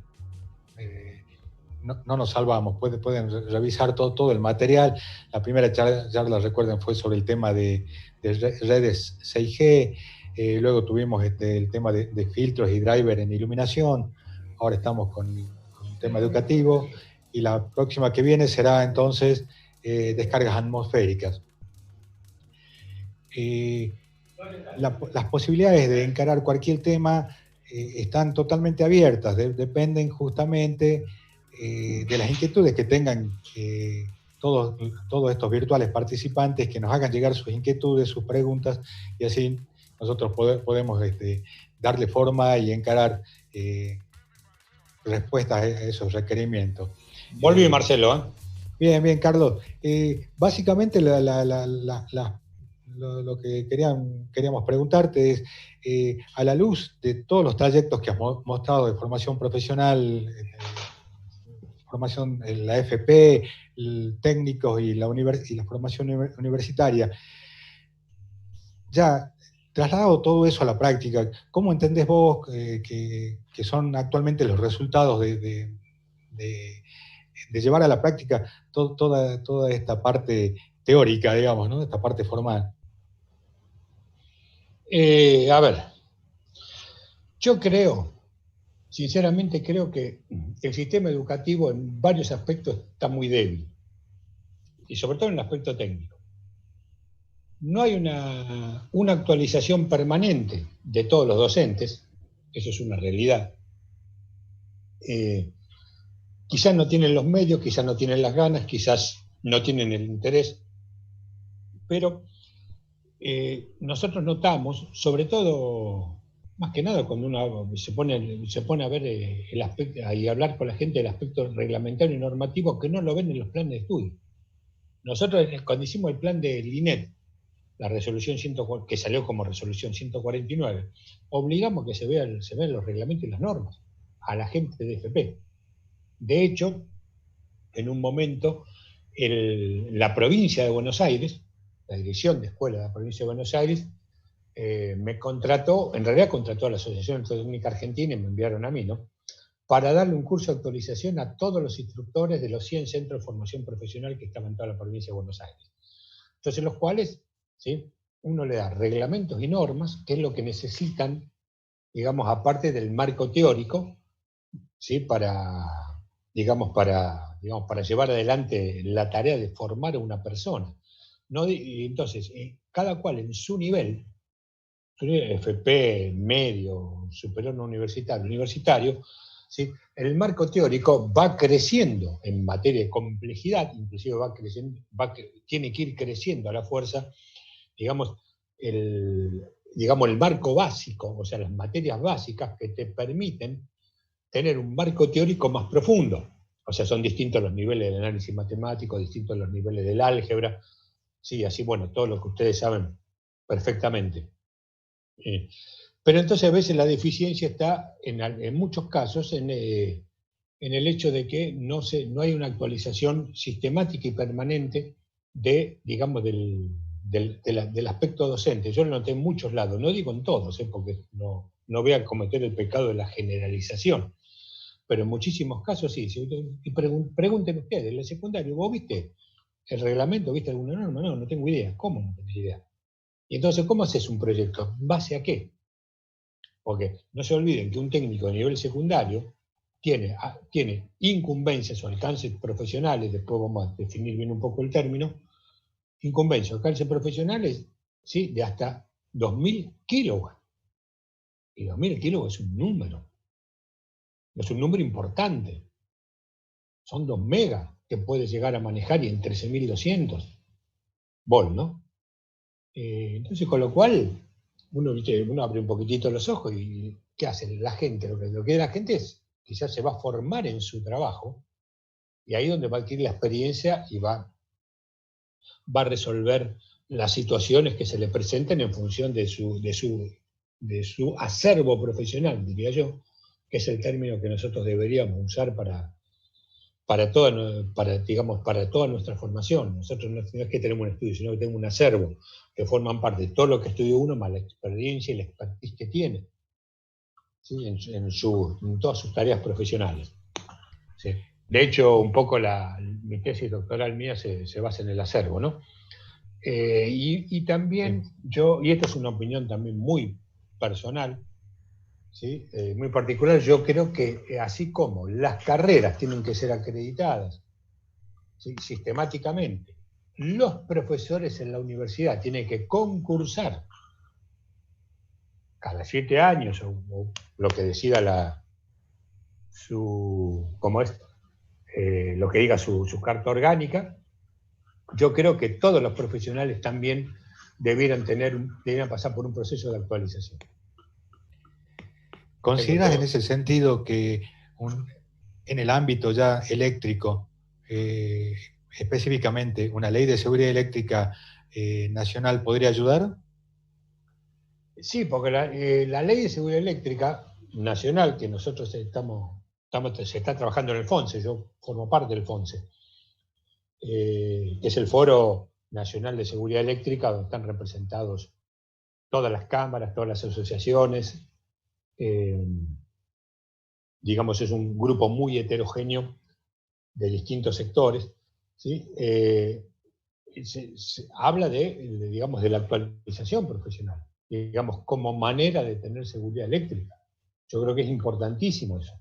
No nos salvamos, pueden revisar todo el material. La primera charla, recuerden, fue sobre el tema de redes 6G, luego tuvimos el tema de filtros y driver en iluminación, ahora estamos con un tema educativo, y la próxima que viene será entonces descargas atmosféricas. Las posibilidades de encarar cualquier tema están totalmente abiertas, dependen justamente de las inquietudes que tengan todos estos virtuales participantes, que nos hagan llegar sus inquietudes, sus preguntas, y así nosotros podemos darle forma y encarar respuestas a esos requerimientos. Volví, Marcelo. Bien, bien, Carlos. Básicamente lo que queríamos preguntarte es, a la luz de todos los trayectos que has mostrado de formación profesional, formación en la FP, técnicos y y la formación universitaria, ya trasladado todo eso a la práctica, ¿cómo entendés vos que son actualmente los resultados de de llevar a la práctica toda esta parte teórica, digamos, ¿no? Esta parte formal? A ver, yo creo, sinceramente creo que el sistema educativo en varios aspectos está muy débil, y sobre todo en el aspecto técnico. No hay una actualización permanente de todos los docentes, eso es una realidad. Quizás no tienen los medios, quizás no tienen las ganas, quizás no tienen el interés, pero nosotros notamos, sobre todo, más que nada cuando uno se pone a ver el aspecto y hablar con la gente del aspecto reglamentario y normativo, que no lo ven en los planes de estudio. Nosotros, cuando hicimos el plan del INET, la resolución que salió como resolución 149, obligamos que se vean los reglamentos y las normas a la gente de FP. De hecho, en un momento, la provincia de Buenos Aires, la dirección de escuela de la provincia de Buenos Aires, me contrató, en realidad contrató a la Asociación Técnica Argentina y me enviaron a mí, ¿no? Para darle un curso de actualización a todos los instructores de los 100 centros de formación profesional que estaban en toda la provincia de Buenos Aires. Entonces, los cuales, ¿sí?, uno le da reglamentos y normas, que es lo que necesitan, digamos, aparte del marco teórico, ¿sí?, para llevar adelante la tarea de formar a una persona. ¿No? Entonces, cada cual en su nivel, FP, medio, superior no universitario, ¿sí?, el marco teórico va creciendo en materia de complejidad, inclusive tiene que ir creciendo a la fuerza, digamos, el marco básico, o sea, las materias básicas que te permiten tener un marco teórico más profundo. O sea, son distintos los niveles del análisis matemático, distintos los niveles del álgebra, sí, así, bueno, todo lo que ustedes saben perfectamente. Pero entonces a veces la deficiencia está, en muchos casos, en el hecho de que no hay una actualización sistemática y permanente digamos, del aspecto docente. Yo lo noté en muchos lados, no digo en todos, porque no voy a cometer el pecado de la generalización, pero en muchísimos casos sí. Y pregunten ustedes, en la secundaria, ¿vos viste el reglamento? ¿Viste alguna norma? No, no tengo idea. ¿Cómo no tenés idea? Y entonces, ¿cómo haces un proyecto? ¿En base a qué? Porque no se olviden que un técnico de nivel secundario tiene incumbencias o alcances profesionales, después vamos a definir bien un poco el término, incumbencias o alcances profesionales, ¿sí?, de hasta 2000 kilowatts. Y 2000 kilowatts es un número importante. Son 2 megas que puede llegar a manejar y en 13.200 volt, ¿no? Entonces, con lo cual, uno abre un poquitito los ojos y ¿qué hace la gente? Lo que la gente es, quizás se va a formar en su trabajo y ahí es donde va a adquirir la experiencia y va a resolver las situaciones que se le presenten en función de su acervo profesional, diría yo, que es el término que nosotros deberíamos usar para toda nuestra formación. Nosotros no es que tenemos un estudio, sino que tenemos un acervo que forman parte de todo lo que estudió uno, más la experiencia y la expertise que tiene, ¿sí?, en todas sus tareas profesionales. ¿Sí? De hecho, un poco mi tesis doctoral mía se basa en el acervo, ¿no? Y también y esta es una opinión también muy personal, ¿sí?, muy particular, yo creo que así como las carreras tienen que ser acreditadas, ¿sí?, sistemáticamente, los profesores en la universidad tienen que concursar cada 7 años o lo que decida lo que diga su carta orgánica. Yo creo que todos los profesionales también debieran pasar por un proceso de actualización. ¿Consideras en ese sentido que en el ámbito ya eléctrico específicamente una ley de seguridad eléctrica nacional podría ayudar? Sí, porque la ley de seguridad eléctrica nacional, que nosotros se está trabajando en el FONSE, yo formo parte del FONSE, que es el Foro Nacional de Seguridad Eléctrica, donde están representados todas las cámaras, todas las asociaciones. Digamos, es un grupo muy heterogéneo de distintos sectores. ¿Sí? Se habla digamos, de la actualización profesional, digamos, como manera de tener seguridad eléctrica. Yo creo que es importantísimo eso.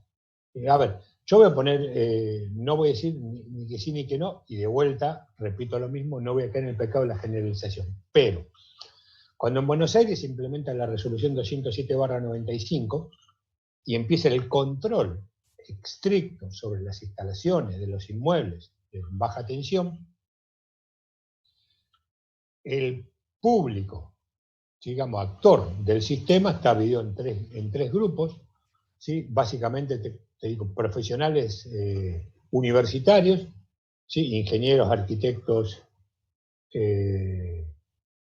A ver, yo voy a poner, no voy a decir ni que sí ni que no, y de vuelta, repito lo mismo, no voy a caer en el pecado de la generalización. Pero, cuando en Buenos Aires se implementa la resolución 207/95 y empieza el control estricto sobre las instalaciones de los inmuebles de baja tensión, el público, digamos, actor del sistema está dividido en tres grupos, ¿sí? Básicamente, te digo, profesionales universitarios, ¿sí? Ingenieros, arquitectos,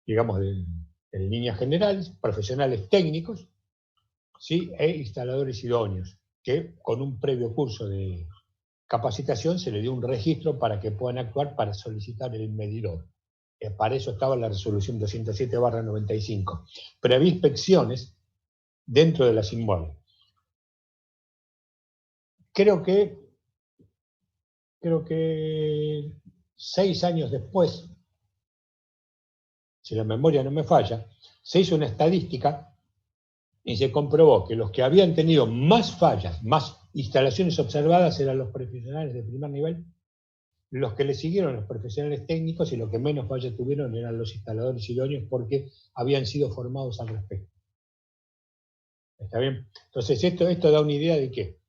digamos, en líneas generales, profesionales técnicos, ¿sí? E instaladores idóneos, que con un previo curso de capacitación se le dio un registro para que puedan actuar para solicitar el medidor. Para eso estaba la resolución 207/95. Pero había inspecciones dentro de las inmuebles. Creo que 6 años después, si la memoria no me falla, se hizo una estadística y se comprobó que los que habían tenido más fallas, más instalaciones observadas eran los profesionales de primer nivel, los que le siguieron los profesionales técnicos, y los que menos fallas tuvieron eran los instaladores idóneos, porque habían sido formados al respecto. ¿Está bien? Entonces esto da una idea de que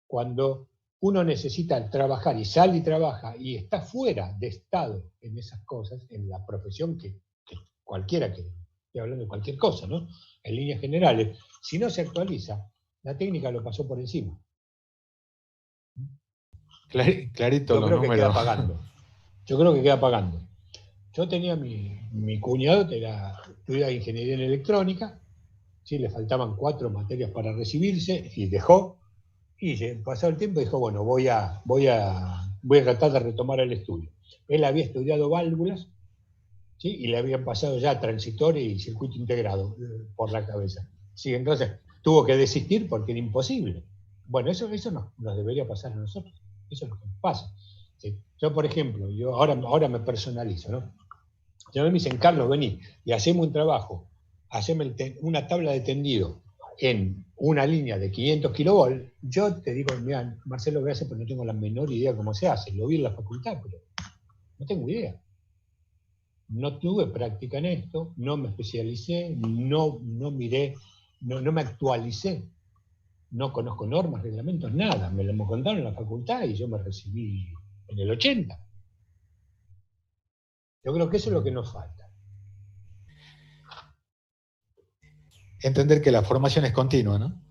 cuando uno necesita trabajar y sale y trabaja y está fuera de estado en esas cosas, en la profesión que cualquiera que esté hablando de cualquier cosa, ¿no? En líneas generales, si no se actualiza, la técnica lo pasó por encima. Clarito Yo los creo que números. queda pagando. Yo creo que queda pagando. Yo tenía mi cuñado, que estudiaba ingeniería en electrónica, ¿sí? Le faltaban 4 materias para recibirse y dejó. Y pasado el tiempo dijo, bueno, voy a tratar de retomar el estudio. Él había estudiado válvulas, ¿sí? Y le habían pasado ya transistor y circuito integrado por la cabeza. ¿Sí? Entonces tuvo que desistir porque era imposible. Bueno, eso nos debería pasar a nosotros. Eso es lo que nos pasa. ¿Sí? Yo, por ejemplo, ahora me personalizo, ¿no? Ya me dicen, Carlos, vení y hacemos un trabajo, haceme una tabla de tendido en una línea de 500 kilovolts. Yo te digo, mira, Marcelo, lo voy a hacer, pero no tengo la menor idea cómo se hace. Lo vi en la facultad, pero no tengo idea. No tuve práctica en esto, no me especialicé, no miré, no me actualicé. No conozco normas, reglamentos, nada. Me lo contaron en la facultad y yo me recibí en el 80. Yo creo que eso es lo que nos falta. Entender que la formación es continua, ¿no?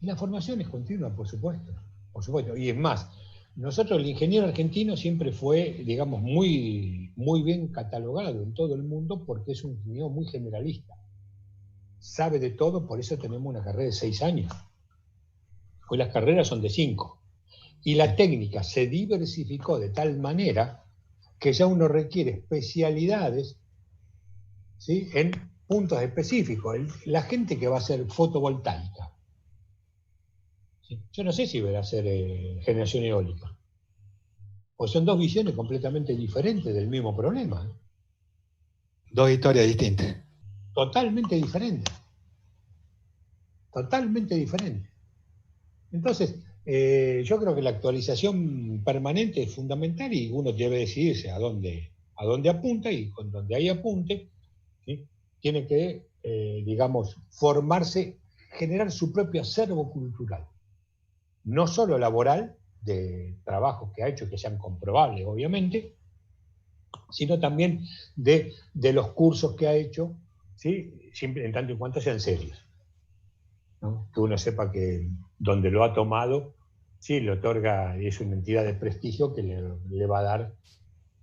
Y la formación es continua, por supuesto. Por supuesto. Y es más, nosotros, el ingeniero argentino siempre fue, digamos, muy, muy bien catalogado en todo el mundo porque es un ingeniero muy generalista. Sabe de todo, por eso tenemos una carrera de 6 años. Hoy las carreras son de 5. Y la técnica se diversificó de tal manera que ya uno requiere especialidades, ¿sí? En puntos específicos. La gente que va a hacer fotovoltaica, ¿sí? Yo no sé si va a hacer generación eólica. Pues son dos visiones completamente diferentes del mismo problema. Dos historias distintas. Totalmente diferentes. Totalmente diferentes. Entonces, yo creo que la actualización permanente es fundamental y uno debe decidirse a dónde apunta, y con donde hay apunte, ¿sí? Tiene que, digamos, formarse, generar su propio acervo cultural. No solo laboral, de trabajos que ha hecho que sean comprobables, obviamente, sino también de los cursos que ha hecho, ¿sí? Siempre, en tanto y cuanto sean serios, ¿no? Que uno sepa que donde lo ha tomado, sí, le otorga, es una entidad de prestigio que le va a dar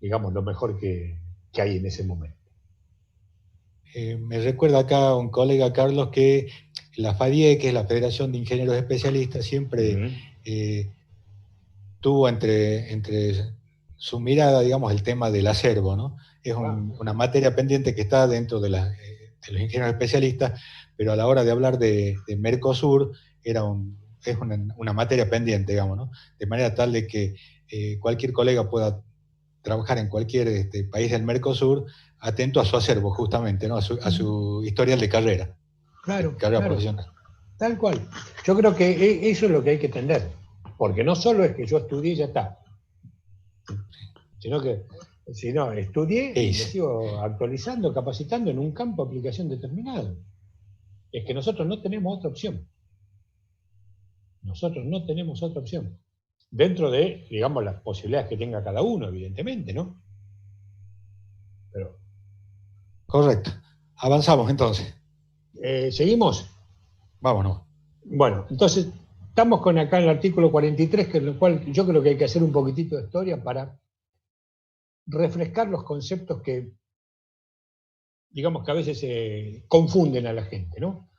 digamos, lo mejor que hay en ese momento. Me recuerda acá un colega, Carlos, que la FADIE, que es la Federación de Ingenieros Especialistas, siempre tuvo entre su mirada, digamos, el tema del acervo, ¿no? Es una materia pendiente que está dentro de los ingenieros especialistas, pero a la hora de hablar de Mercosur es una materia pendiente, digamos, ¿no? De manera tal de que cualquier colega pueda trabajar en cualquier país del Mercosur atento a su acervo, justamente, ¿no? A su historial de carrera. Claro, carrera profesional. Tal cual. Yo creo que eso es lo que hay que entender. Porque no solo es que yo estudié y ya está. Sino que, si no, estudié y me sigo actualizando, capacitando en un campo de aplicación determinado. Es que nosotros no tenemos otra opción. Nosotros no tenemos otra opción. Dentro de, digamos, las posibilidades que tenga cada uno, evidentemente, ¿no? Pero... Correcto. Avanzamos entonces. ¿Seguimos? Vámonos. Bueno, entonces, estamos con acá en el artículo 43, que en el cual yo creo que hay que hacer un poquitito de historia para refrescar los conceptos que, digamos, que a veces se confunden a la gente, ¿no?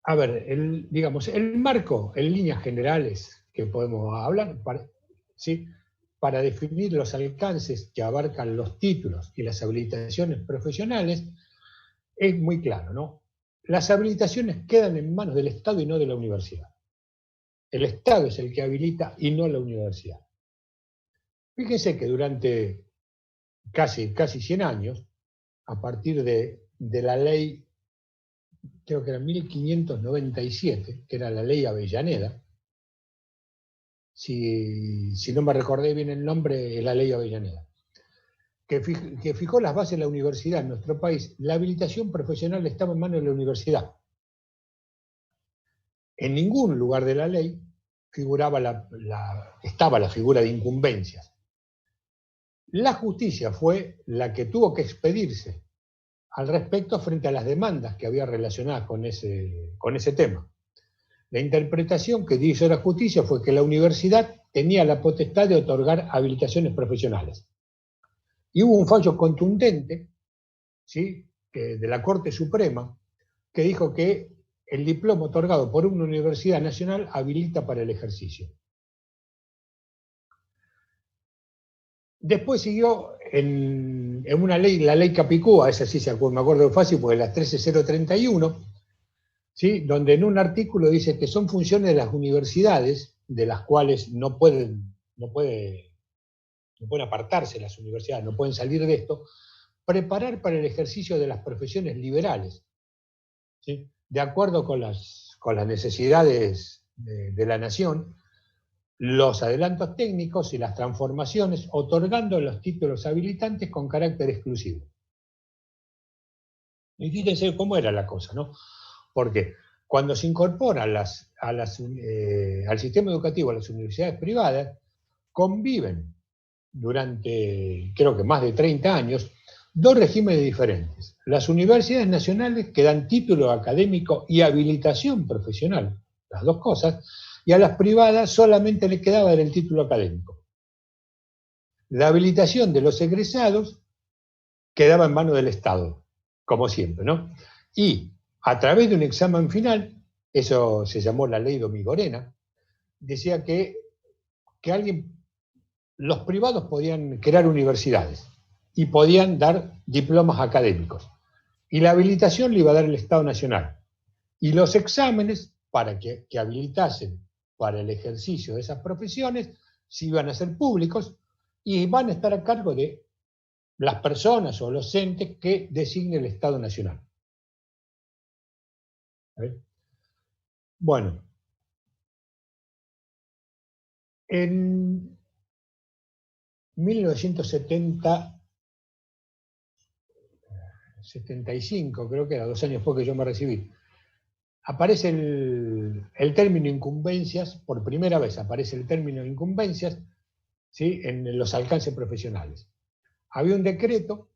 A ver, digamos, el marco, en líneas generales, que podemos hablar, ¿sí? Para definir los alcances que abarcan los títulos y las habilitaciones profesionales, es muy claro, ¿no? Las habilitaciones quedan en manos del Estado y no de la universidad. El Estado es el que habilita y no la universidad. Fíjense que durante casi 100 años, a partir de la ley, creo que era 1597, que era la ley Avellaneda, si no me recordé bien el nombre, es la ley Avellaneda, que fijó las bases de la universidad en nuestro país. La habilitación profesional estaba en manos de la universidad. En ningún lugar de la ley estaba la figura de incumbencias. La justicia fue la que tuvo que expedirse al respecto frente a las demandas que había relacionadas con ese tema. La interpretación que hizo la justicia fue que la universidad tenía la potestad de otorgar habilitaciones profesionales. Y hubo un fallo contundente, ¿sí?, de la Corte Suprema, que dijo que el diploma otorgado por una universidad nacional habilita para el ejercicio. Después siguió en una ley, la ley Capicúa, esa sí me acuerdo fácil, porque es la 13031, ¿sí?, donde en un artículo dice que son funciones de las universidades, de las cuales no pueden apartarse las universidades, no pueden salir de esto, preparar para el ejercicio de las profesiones liberales, ¿sí?, de acuerdo con las necesidades de la nación, los adelantos técnicos y las transformaciones, otorgando los títulos habilitantes con carácter exclusivo. Y fíjense cómo era la cosa, ¿no? Porque cuando se incorpora al sistema educativo a las universidades privadas, conviven durante, creo que más de 30 años, dos regímenes diferentes. Las universidades nacionales que dan título académico y habilitación profesional, las dos cosas, y a las privadas solamente les quedaba el título académico. La habilitación de los egresados quedaba en manos del Estado, como siempre, ¿no? Y a través de un examen final, eso se llamó la ley Domigorena, decía que los privados podían crear universidades y podían dar diplomas académicos. Y la habilitación le iba a dar el Estado Nacional. Y los exámenes, para que habilitasen para el ejercicio de esas profesiones, se iban a ser públicos y van a estar a cargo de las personas o los entes que designe el Estado Nacional. Bueno, en 1975, creo que era 2 años después que yo me recibí, aparece el término incumbencias, por primera vez aparece el término incumbencias, ¿sí?, en los alcances profesionales. Había un decreto,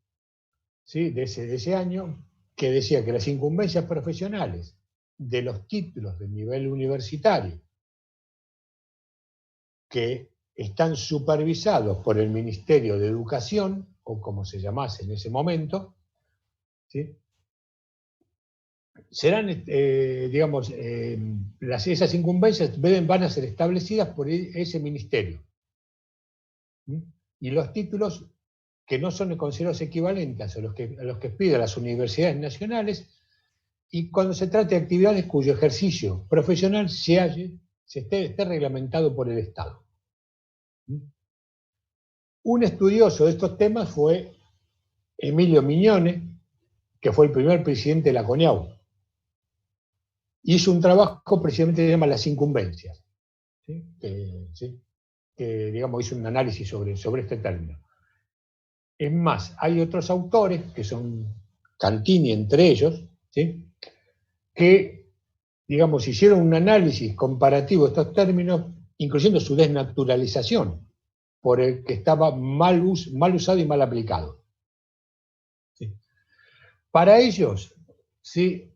¿sí?, de ese año que decía que las incumbencias profesionales de los títulos de nivel universitario que están supervisados por el Ministerio de Educación, o como se llamase en ese momento, ¿sí? Serán, digamos, esas incumbencias van a ser establecidas por ese ministerio. Y los títulos que no son considerados equivalentes a los que piden las universidades nacionales, y cuando se trate de actividades cuyo ejercicio profesional esté reglamentado por el Estado. Un estudioso de estos temas fue Emilio Mignone, que fue el primer presidente de la CONIAU. Hizo un trabajo precisamente que se llama Las incumbencias, ¿sí? Que digamos, hizo un análisis sobre este término. Es más, hay otros autores, que son Cantini entre ellos, ¿sí? Que, digamos, hicieron un análisis comparativo de estos términos, incluyendo su desnaturalización, por el que estaba mal usado y mal aplicado. ¿Sí? Para ellos, ¿sí?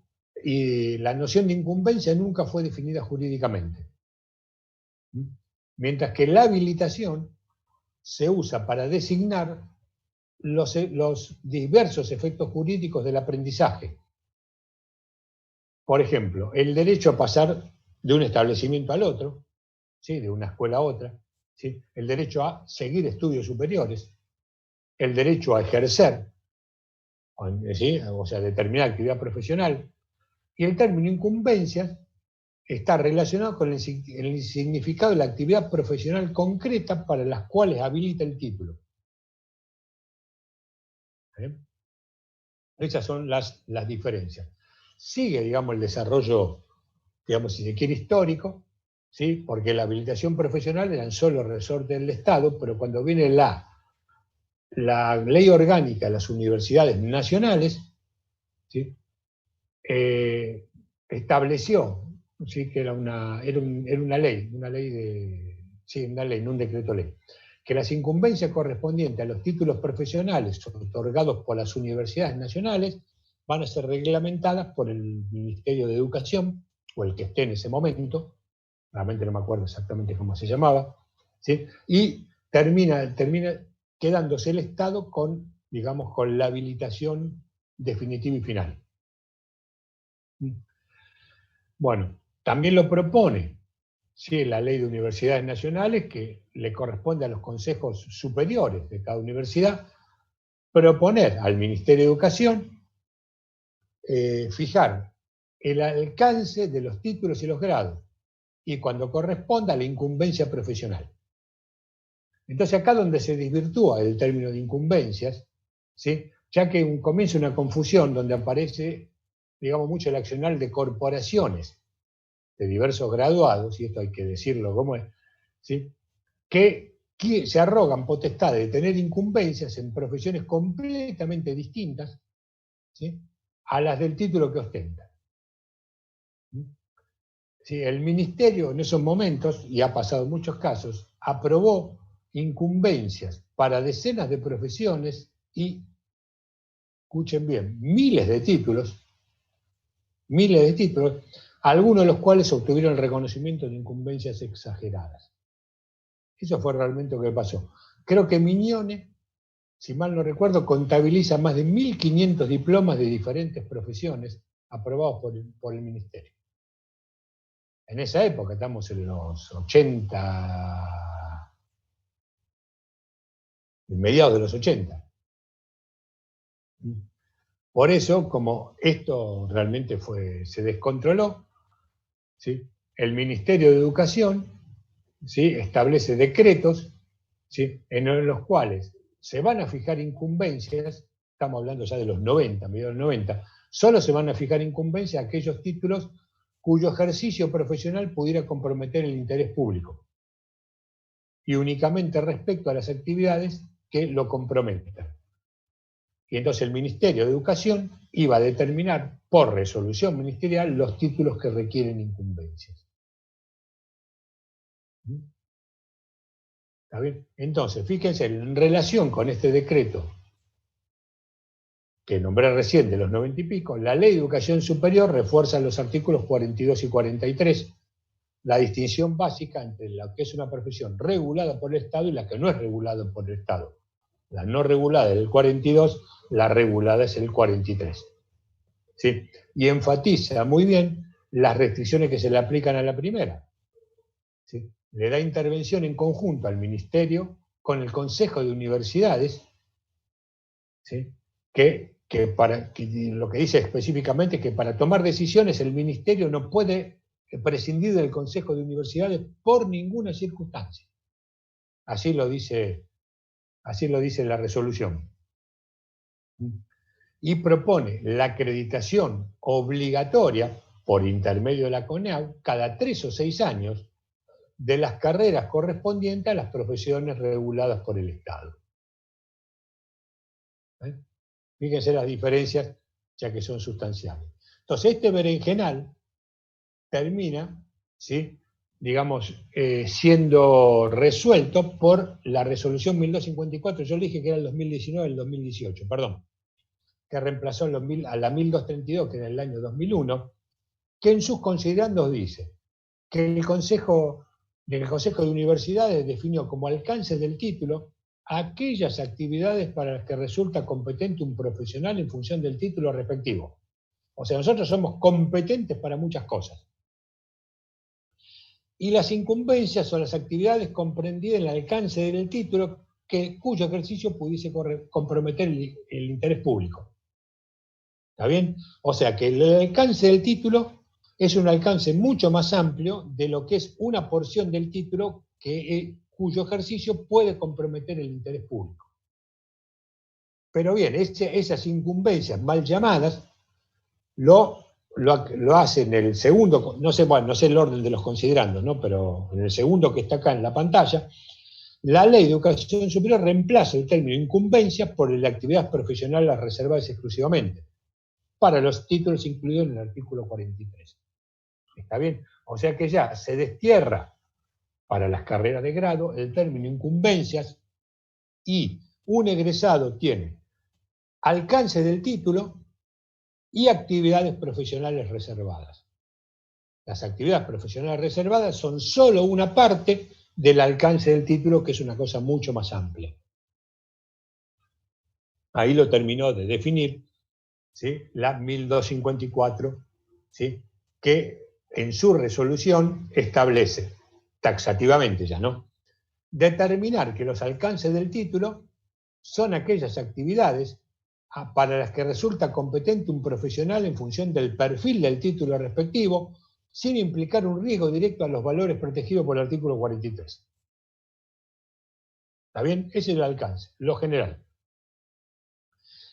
Y la noción de incumbencia nunca fue definida jurídicamente. Mientras que la habilitación se usa para designar los diversos efectos jurídicos del aprendizaje. Por ejemplo, el derecho a pasar de un establecimiento al otro, ¿sí? De una escuela a otra, ¿sí? El derecho a seguir estudios superiores, el derecho a ejercer, ¿sí? O sea, determinada actividad profesional, y el término incumbencias está relacionado con el significado de la actividad profesional concreta para las cuales habilita el título. Esas son las diferencias. Sigue, digamos, el desarrollo, digamos, si se quiere, histórico, ¿sí? Porque la habilitación profesional era solo resorte del Estado, pero cuando viene la ley orgánica de las universidades nacionales, ¿sí? Estableció, ¿sí? Que era una ley, no un decreto ley, que las incumbencias correspondientes a los títulos profesionales otorgados por las universidades nacionales van a ser reglamentadas por el Ministerio de Educación, o el que esté en ese momento, realmente no me acuerdo exactamente cómo se llamaba, ¿sí? Y termina quedándose el Estado con, digamos, con la habilitación definitiva y final. Bueno, también lo propone, ¿sí? La ley de universidades nacionales, que le corresponde a los consejos superiores de cada universidad proponer al Ministerio de Educación fijar el alcance de los títulos y los grados, y cuando corresponda la incumbencia profesional. Entonces acá donde se desvirtúa el término de incumbencias, ¿sí? Ya que comienza una confusión donde aparece, digamos, mucho el accionar de corporaciones de diversos graduados, y esto hay que decirlo como es, ¿sí? Que se arrogan potestad de tener incumbencias en profesiones completamente distintas, ¿sí? A las del título que ostentan. ¿Sí? El ministerio en esos momentos, y ha pasado en muchos casos, aprobó incumbencias para decenas de profesiones y, escuchen bien, miles de títulos, algunos de los cuales obtuvieron el reconocimiento de incumbencias exageradas. Eso fue realmente lo que pasó. Creo que Mignone, si mal no recuerdo, contabiliza más de 1.500 diplomas de diferentes profesiones aprobados por el ministerio. En esa época, estamos en los 80, en mediados de los 80. Por eso, como esto realmente se descontroló, ¿sí? El Ministerio de Educación, ¿sí? Establece decretos, ¿sí? En los cuales se van a fijar incumbencias, estamos hablando ya de los 90, mediados de los 90, solo se van a fijar incumbencias a aquellos títulos cuyo ejercicio profesional pudiera comprometer el interés público, y únicamente respecto a las actividades que lo comprometan. Y entonces el Ministerio de Educación iba a determinar, por resolución ministerial, los títulos que requieren incumbencias. ¿Está bien? Entonces, fíjense, en relación con este decreto que nombré recién de los 90 y pico, la Ley de Educación Superior refuerza los artículos 42 y 43, la distinción básica entre lo que es una profesión regulada por el Estado y la que no es regulada por el Estado. La no regulada es el 42, la regulada es el 43. ¿Sí? Y enfatiza muy bien las restricciones que se le aplican a la primera. ¿Sí? Le da intervención en conjunto al Ministerio con el Consejo de Universidades, ¿sí? que lo que dice específicamente es que para tomar decisiones el Ministerio no puede prescindir del Consejo de Universidades por ninguna circunstancia. Así lo dice la resolución. Y propone la acreditación obligatoria por intermedio de la CONEAU cada 3 o 6 años de las carreras correspondientes a las profesiones reguladas por el Estado. Fíjense las diferencias, ya que son sustanciales. Entonces, este berenjenal termina, ¿sí?, digamos, siendo resuelto por la resolución 1254, yo le dije que era el 2019, el 2018, perdón, que reemplazó a la 1232, que era el año 2001, que en sus considerandos dice que el Consejo de Universidades definió como alcance del título aquellas actividades para las que resulta competente un profesional en función del título respectivo. O sea, nosotros somos competentes para muchas cosas. Y las incumbencias o las actividades comprendidas en el alcance del título cuyo ejercicio pudiese comprometer el interés público. ¿Está bien? O sea que el alcance del título es un alcance mucho más amplio de lo que es una porción del título cuyo ejercicio puede comprometer el interés público. Pero bien, esas incumbencias mal llamadas lo hace en el segundo, no sé el orden de los considerandos, ¿no?, pero en el segundo que está acá en la pantalla, la Ley de Educación Superior reemplaza el término incumbencia por el de actividades profesionales reservadas exclusivamente para los títulos incluidos en el artículo 43. ¿Está bien? O sea que ya se destierra para las carreras de grado el término incumbencias y un egresado tiene alcance del título y actividades profesionales reservadas. Las actividades profesionales reservadas son solo una parte del alcance del título, que es una cosa mucho más amplia. Ahí lo terminó de definir, ¿sí?, la 1254, ¿sí?, que en su resolución establece, taxativamente ya, ¿no?, determinar que los alcances del título son aquellas actividades para las que resulta competente un profesional en función del perfil del título respectivo, sin implicar un riesgo directo a los valores protegidos por el artículo 43. ¿Está bien? Ese es el alcance, lo general.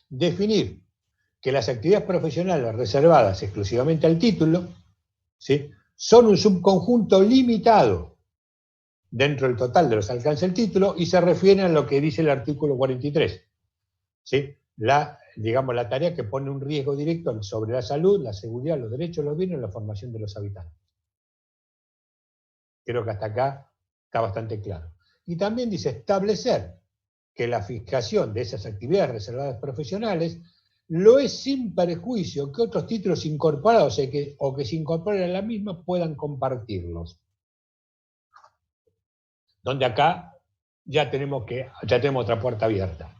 Definir que las actividades profesionales reservadas exclusivamente al título, ¿sí?, son un subconjunto limitado dentro del total de los alcances del título y se refieren a lo que dice el artículo 43. ¿Sí? La tarea que pone un riesgo directo sobre la salud, la seguridad, los derechos, los bienes y la formación de los habitantes. Creo que hasta acá está bastante claro. Y también dice establecer que la fijación de esas actividades reservadas profesionales lo es sin perjuicio que otros títulos incorporados o que se incorporen a la misma puedan compartirlos. Donde acá ya tenemos otra puerta abierta.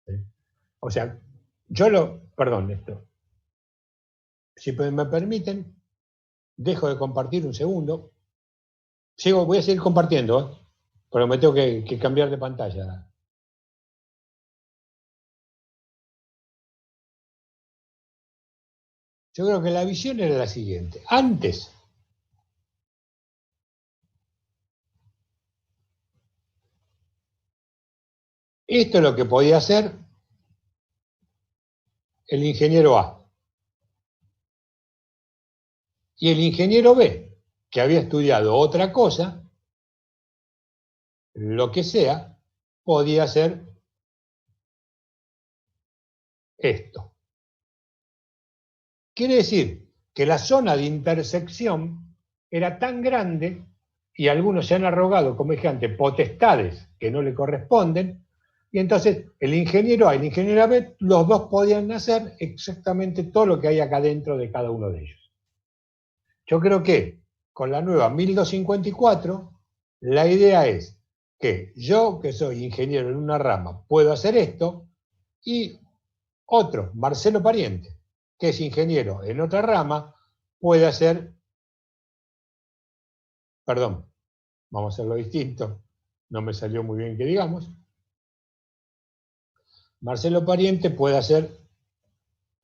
¿Sí? O sea, perdón, esto. Si me permiten, dejo de compartir un segundo. Voy a seguir compartiendo, pero me tengo que cambiar de pantalla. Yo creo que la visión era la siguiente. Antes, esto es lo que podía hacer el ingeniero A. Y el ingeniero B, que había estudiado otra cosa, lo que sea, podía hacer esto. Quiere decir que la zona de intersección era tan grande, y algunos se han arrogado, como dije antes, potestades que no le corresponden, y entonces el ingeniero A y el ingeniero B, los dos podían hacer exactamente todo lo que hay acá dentro de cada uno de ellos. Yo creo que con la nueva 1254, la idea es que yo, que soy ingeniero en una rama, puedo hacer esto, y otro, Marcelo Pariente, que es ingeniero en otra rama, puede hacer, perdón, vamos a hacerlo distinto, no me salió muy bien que digamos, Marcelo Pariente puede hacer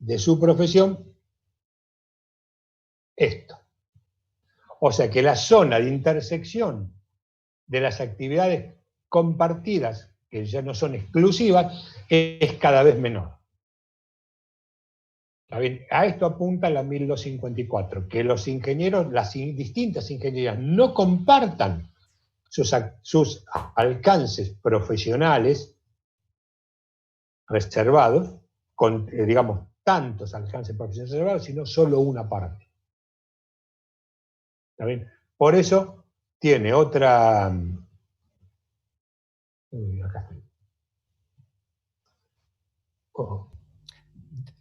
de su profesión esto. O sea que la zona de intersección de las actividades compartidas, que ya no son exclusivas, es cada vez menor. ¿Está bien? A esto apunta la 1254, que los ingenieros, las distintas ingenierías, no compartan sus alcances profesionales reservados, con, digamos, tantos alcances profesionales reservados, sino solo una parte. ¿Está bien? Por eso tiene otra... Acá estoy. Oh.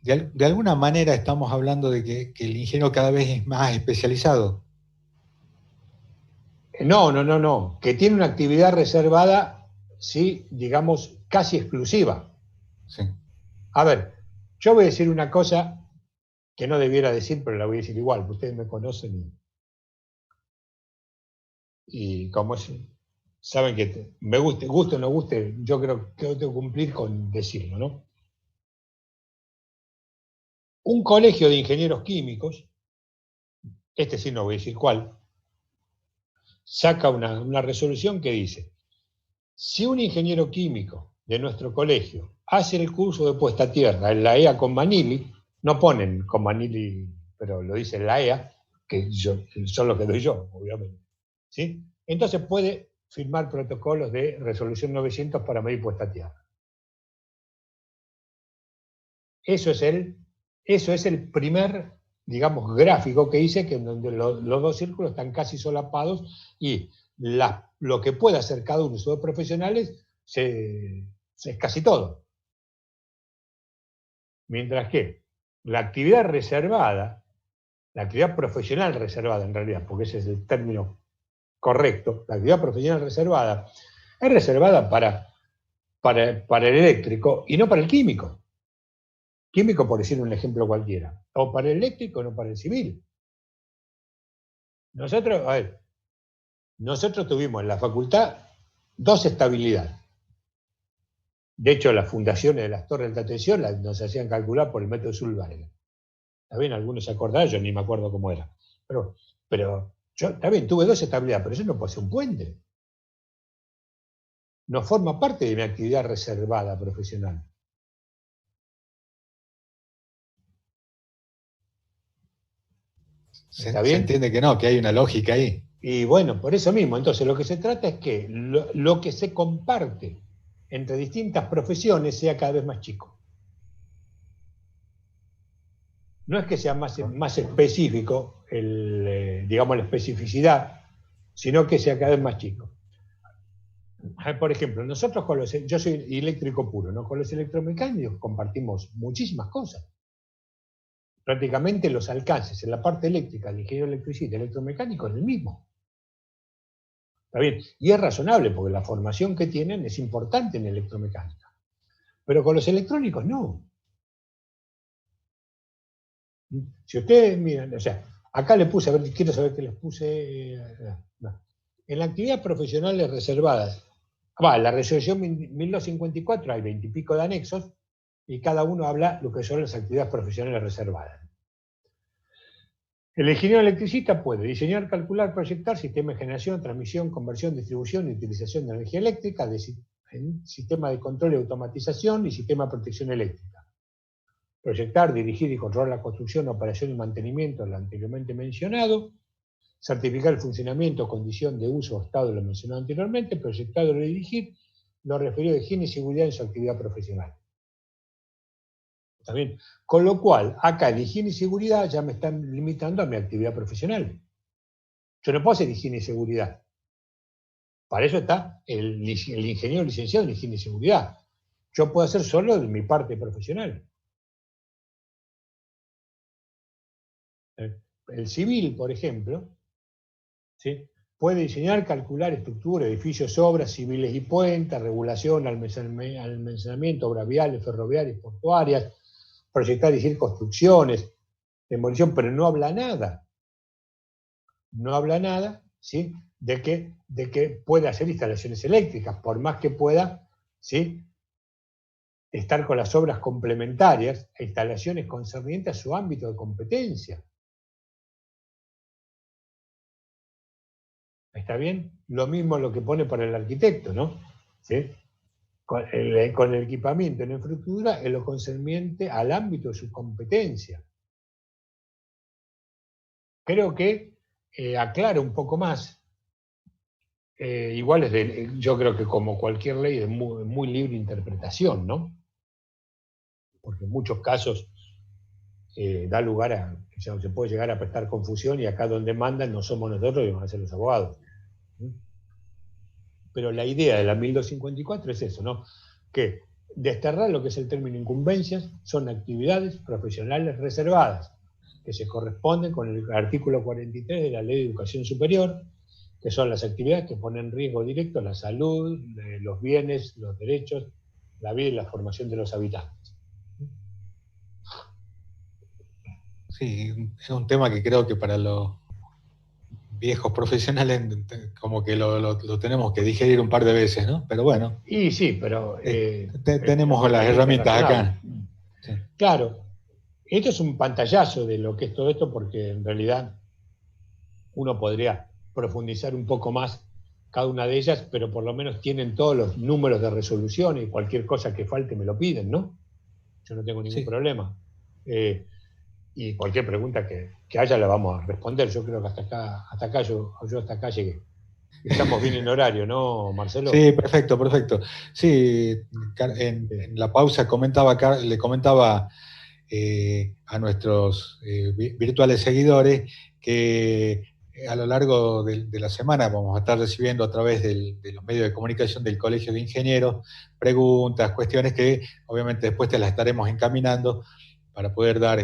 De alguna manera estamos hablando de que el ingeniero cada vez es más especializado. No. Que tiene una actividad reservada, sí, digamos, casi exclusiva. Sí. A ver, yo voy a decir una cosa que no debiera decir, pero la voy a decir igual, porque ustedes me conocen y como saben que me guste o no guste, yo creo que tengo que cumplir con decirlo, ¿no? Un colegio de ingenieros químicos, este sí no voy a decir cuál, saca una resolución que dice: si un ingeniero químico de nuestro colegio hace el curso de puesta a tierra en la EA con Manili, no ponen con Manili, pero lo dice la EA, que son los que doy yo, obviamente, ¿sí? Entonces puede firmar protocolos de resolución 900 para medir puesta a tierra. Eso es el primer, digamos, gráfico que hice, que en donde los dos círculos están casi solapados y lo que puede hacer cada uno de sus profesionales es casi todo. Mientras que la actividad reservada, la actividad profesional reservada en realidad, porque ese es el término correcto, la actividad profesional reservada es reservada para el eléctrico y no para el químico. Químico, por decir un ejemplo cualquiera, o para el eléctrico, no para el civil. Nosotros tuvimos en la facultad dos estabilidades. De hecho, las fundaciones de las torres de alta tensión nos hacían calcular por el método Sullivan. Está bien, algunos se acordarán, yo ni me acuerdo cómo era. Pero yo, está bien, tuve dos estabilidades, pero eso no puede ser un puente. No forma parte de mi actividad reservada profesional. Se entiende que no, que hay una lógica ahí. Y bueno, por eso mismo, entonces lo que se trata es que lo que se comparte entre distintas profesiones sea cada vez más chico. No es que sea más específico, digamos, la especificidad, sino que sea cada vez más chico. Por ejemplo, nosotros yo soy eléctrico puro, ¿no? Con los electromecánicos compartimos muchísimas cosas. Prácticamente los alcances en la parte eléctrica, el ingeniero electricista, electromecánico es el mismo. Está bien, y es razonable porque la formación que tienen es importante en electromecánica. Pero con los electrónicos no. Si ustedes miran, o sea, acá le puse, a ver, quiero saber qué les puse. En la actividad profesionales reservadas, en la resolución 1254 hay 20 y pico de anexos y cada uno habla lo que son las actividades profesionales reservadas. El ingeniero electricista puede diseñar, calcular, proyectar sistemas de generación, transmisión, conversión, distribución y utilización de energía eléctrica, sistema de control y automatización y sistema de protección eléctrica. Proyectar, dirigir y controlar la construcción, operación y mantenimiento, lo anteriormente mencionado. Certificar el funcionamiento, condición de uso o estado de lo mencionado anteriormente. Proyectar o dirigir lo referido a higiene y seguridad en su actividad profesional. ¿Está bien? Con lo cual, acá en higiene y seguridad ya me están limitando a mi actividad profesional. Yo no puedo hacer higiene y seguridad. Para eso está el ingeniero licenciado en higiene y seguridad. Yo puedo hacer solo de mi parte profesional. El civil, por ejemplo, ¿sí? Puede diseñar, calcular, estructura, edificios, obras civiles y puentes, regulación, almacenamiento, obras viales, ferroviarias, portuarias, proyectar y dirigir construcciones, demolición, pero no habla nada. No habla nada, ¿sí? de que pueda hacer instalaciones eléctricas, por más que pueda, ¿sí? estar con las obras complementarias e instalaciones concernientes a su ámbito de competencia. ¿Está bien? Lo mismo lo que pone para el arquitecto, ¿no? ¿Sí? Con el equipamiento en la infraestructura en lo concerniente al ámbito de su competencia. Creo que aclara un poco más. Igual yo creo que como cualquier ley es muy libre interpretación, ¿no? Porque en muchos casos da lugar a que se puede llegar a prestar confusión y acá donde mandan no somos nosotros y van a ser los abogados. Pero la idea de la 1254 es eso, ¿no? Que desterrar lo que es el término incumbencias son actividades profesionales reservadas, que se corresponden con el artículo 43 de la Ley de Educación Superior, que son las actividades que ponen en riesgo directo la salud, los bienes, los derechos, la vida y la formación de los habitantes. Sí, es un tema que creo que para los viejos profesionales como que lo tenemos que digerir un par de veces, ¿no? Pero bueno. Y sí, pero... tenemos las herramientas acá. Sí. Claro, esto es un pantallazo de lo que es todo esto, porque en realidad uno podría profundizar un poco más cada una de ellas, pero por lo menos tienen todos los números de resolución y cualquier cosa que falte me lo piden, ¿no? Yo no tengo ningún problema. Y cualquier pregunta que haya la vamos a responder. Yo creo que hasta acá yo hasta acá llegué. Estamos bien en horario, ¿no, Marcelo? Sí, perfecto, perfecto. Sí, en la pausa le comentaba a nuestros virtuales seguidores que a lo largo de la semana vamos a estar recibiendo a través de los medios de comunicación del Colegio de Ingenieros preguntas, cuestiones que obviamente después te las estaremos encaminando para poder dar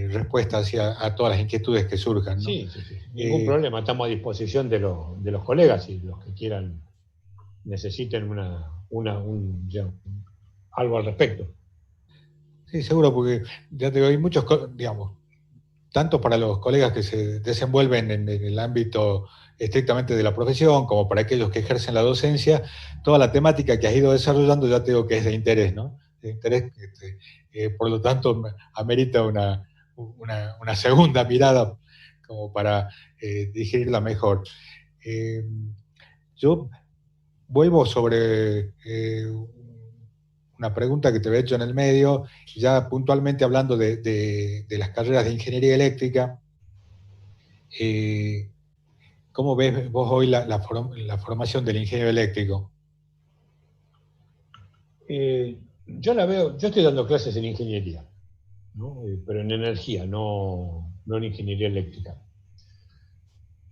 respuestas a todas las inquietudes que surjan, ¿no? Sí. Ningún problema, estamos a disposición de los colegas y los que quieran, necesiten algo al respecto. Sí, seguro, porque ya te digo, hay muchos, digamos, tanto para los colegas que se desenvuelven en el ámbito estrictamente de la profesión, como para aquellos que ejercen la docencia, toda la temática que has ido desarrollando ya te digo que es de interés, ¿no? De interés, por lo tanto, amerita una segunda mirada como para digerirla mejor. Yo vuelvo sobre una pregunta que te había hecho en el medio, ya puntualmente hablando de las carreras de ingeniería eléctrica. ¿Cómo ves vos hoy la formación del ingeniero eléctrico? Yo la veo, yo estoy dando clases en ingeniería, ¿no? Pero en energía, no en ingeniería eléctrica,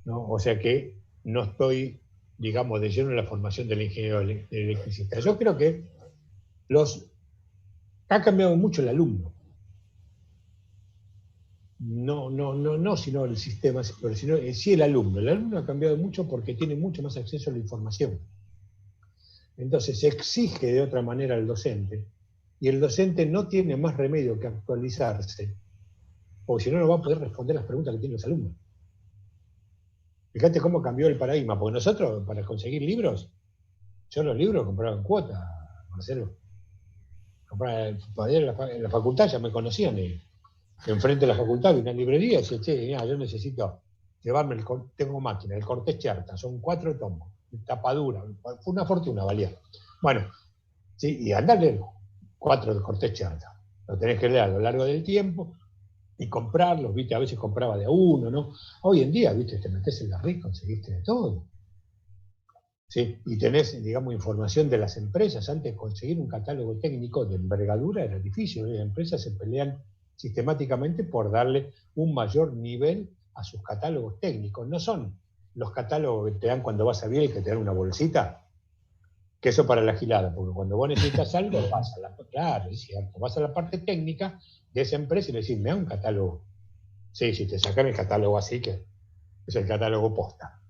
¿no? O sea que no estoy, digamos, de lleno en la formación del ingeniero electricista. Yo creo que ha cambiado mucho el alumno. No, sino el sistema, pero sino, sí el alumno. El alumno ha cambiado mucho porque tiene mucho más acceso a la información. Entonces se exige de otra manera al docente, y el docente no tiene más remedio que actualizarse, porque si no, no va a poder responder las preguntas que tienen los alumnos. Fíjate cómo cambió el paradigma, porque nosotros, para conseguir libros, yo los libros compraba en cuota, Marcelo. Compraba en la facultad, ya me conocían, enfrente de la facultad había una librería, y decía, che, mira, yo necesito llevarme tengo máquina, el Cortés Charta, son 4 tomos, tapadura, fue una fortuna, valía. Bueno, sí, y andá a leer 4 de Cortés Charta. Lo tenés que leer a lo largo del tiempo y comprarlos, viste, a veces compraba de a uno, ¿no? Hoy en día, viste, te metés en la red, conseguiste de todo. ¿Sí? Y tenés, digamos, información de las empresas. Antes conseguir un catálogo técnico de envergadura era difícil. Las empresas se pelean sistemáticamente por darle un mayor nivel a sus catálogos técnicos. No son los catálogos que te dan cuando vas a Biel, que te dan una bolsita, que eso para la gilada, porque cuando vos necesitas algo, claro, es cierto, vas a la parte técnica de esa empresa y le decís, me da un catálogo. Sí, si te sacan el catálogo así que es el catálogo posta.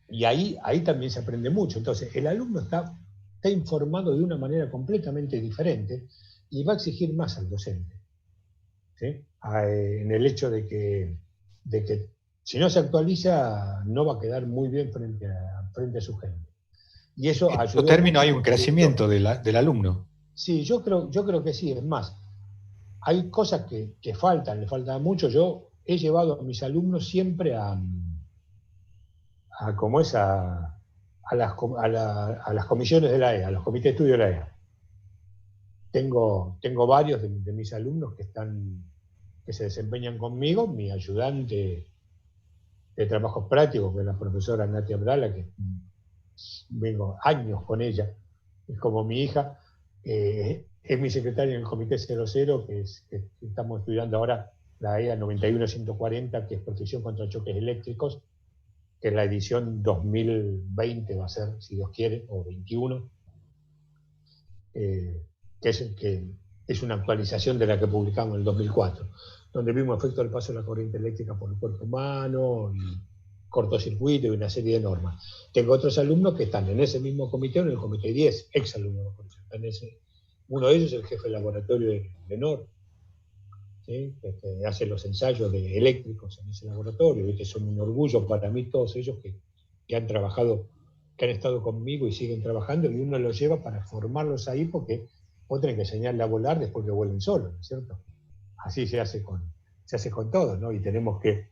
Y ahí también se aprende mucho. Entonces, el alumno está informado de una manera completamente diferente y va a exigir más al docente, ¿sí? En el hecho de que si no se actualiza, no va a quedar muy bien frente a su gente. Y eso En estos ayudó términos mucho. hay un crecimiento del alumno. Sí, yo creo que sí. Es más, hay cosas que faltan, le falta mucho. Yo he llevado a mis alumnos siempre como es a las comisiones de la EA, a los comités de estudio de la EA. Tengo varios de mis alumnos que se desempeñan conmigo, mi ayudante de trabajos prácticos, que es la profesora Natia Brala, que vengo años con ella, es como mi hija, es mi secretaria en el Comité 00, que estamos estudiando ahora la EA 91140, que es protección contra choques eléctricos, que es la edición 2020 va a ser, si Dios quiere, o 21, que es una actualización de la que publicamos en el 2004, donde vimos efecto del paso de la corriente eléctrica por el cuerpo humano, y cortocircuito y una serie de normas. Tengo otros alumnos que están en ese mismo comité, en el comité 10, exalumnos. Uno de ellos es el jefe del laboratorio de NOR, ¿sí? Que hace los ensayos eléctricos en ese laboratorio, ¿viste? Son un orgullo para mí todos ellos que han trabajado, que han estado conmigo y siguen trabajando, y uno los lleva para formarlos ahí, porque vos tenés que enseñarle a volar después que vuelen solos, ¿no es cierto? Así se hace con todos, ¿no? Y tenemos que,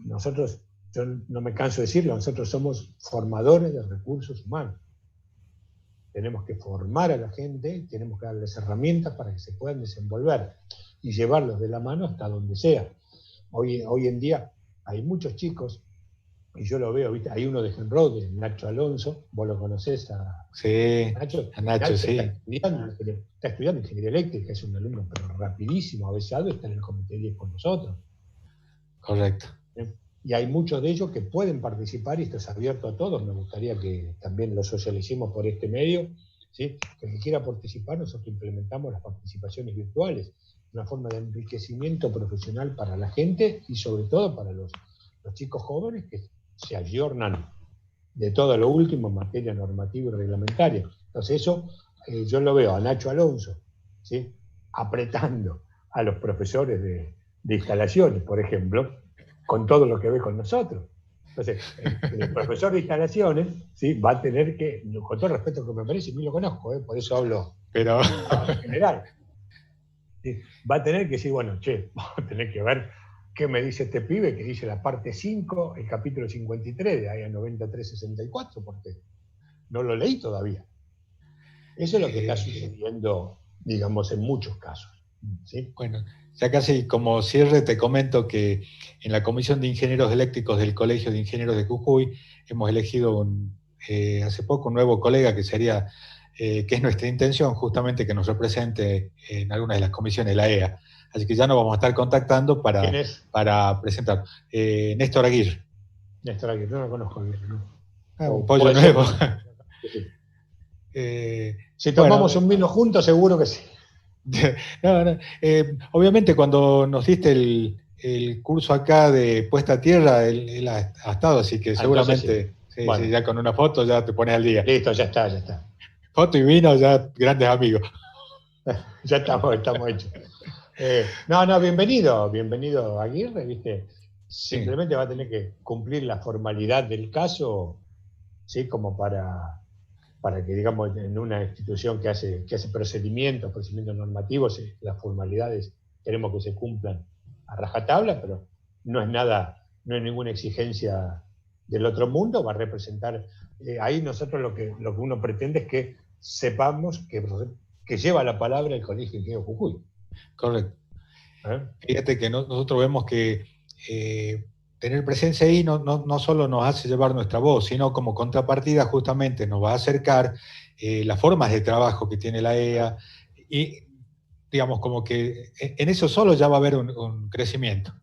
nosotros, yo no me canso de decirlo, nosotros somos formadores de recursos humanos. Tenemos que formar a la gente, tenemos que darles herramientas para que se puedan desenvolver y llevarlos de la mano hasta donde sea. Hoy en día hay muchos chicos, y yo lo veo, ¿viste? Hay uno de Genrode, Nacho Alonso, vos lo conocés Sí, Nacho. a Nacho, sí. Está estudiando ingeniería eléctrica, es un alumno pero rapidísimo, avesado, está en el comité 10 con nosotros. Correcto. Y hay muchos de ellos que pueden participar, y esto es abierto a todos. Me gustaría que también lo socialicemos por este medio, ¿sí? Que el que quiera participar, nosotros implementamos las participaciones virtuales, una forma de enriquecimiento profesional para la gente y sobre todo para los chicos jóvenes que se ayornan de todo lo último en materia normativa y reglamentaria. Entonces eso yo lo veo a Nacho Alonso, ¿sí? Apretando a los profesores de instalaciones, por ejemplo, con todo lo que ve con nosotros. Entonces, el profesor de instalaciones, ¿sí? Va a tener que, con todo el respeto que me merece, ni lo conozco, por eso hablo en general, ¿sí? Va a tener que decir, bueno, vamos a tener que ver qué me dice este pibe, que dice la parte 5, el capítulo 53 de AIA 9364, porque no lo leí todavía. Eso es lo que está sucediendo, digamos, en muchos casos, ¿sí? Bueno, ya casi como cierre te comento que en la Comisión de Ingenieros Eléctricos del Colegio de Ingenieros de Jujuy hemos elegido hace poco un nuevo colega que es nuestra intención justamente que nos represente en alguna de las comisiones de la EA. Así que ya nos vamos a estar contactando para presentar. Néstor Aguirre. Néstor Aguirre, no lo conozco bien, ¿no? Un pollo nuevo. Si tomamos un vino juntos, seguro que sí. No. Obviamente cuando nos diste el curso acá de puesta a tierra, él ha estado, así que seguramente sí, bueno, sí, ya con una foto ya te pones al día. Listo, ya está. Foto y vino, ya grandes amigos. Ya estamos hechos. Bienvenido Aguirre, ¿viste? Simplemente va a tener que cumplir la formalidad del caso, ¿sí? Como para que, digamos, en una institución que hace procedimientos normativos, las formalidades queremos que se cumplan a rajatabla, pero no es ninguna exigencia del otro mundo, va a representar, ahí nosotros lo que uno pretende es que sepamos que lleva la palabra el Colegio de Ingenieros Jujuy. Correcto. Fíjate que nosotros vemos que tener presencia ahí no solo nos hace llevar nuestra voz, sino como contrapartida justamente nos va a acercar las formas de trabajo que tiene la EA, y digamos como que en eso solo ya va a haber un crecimiento.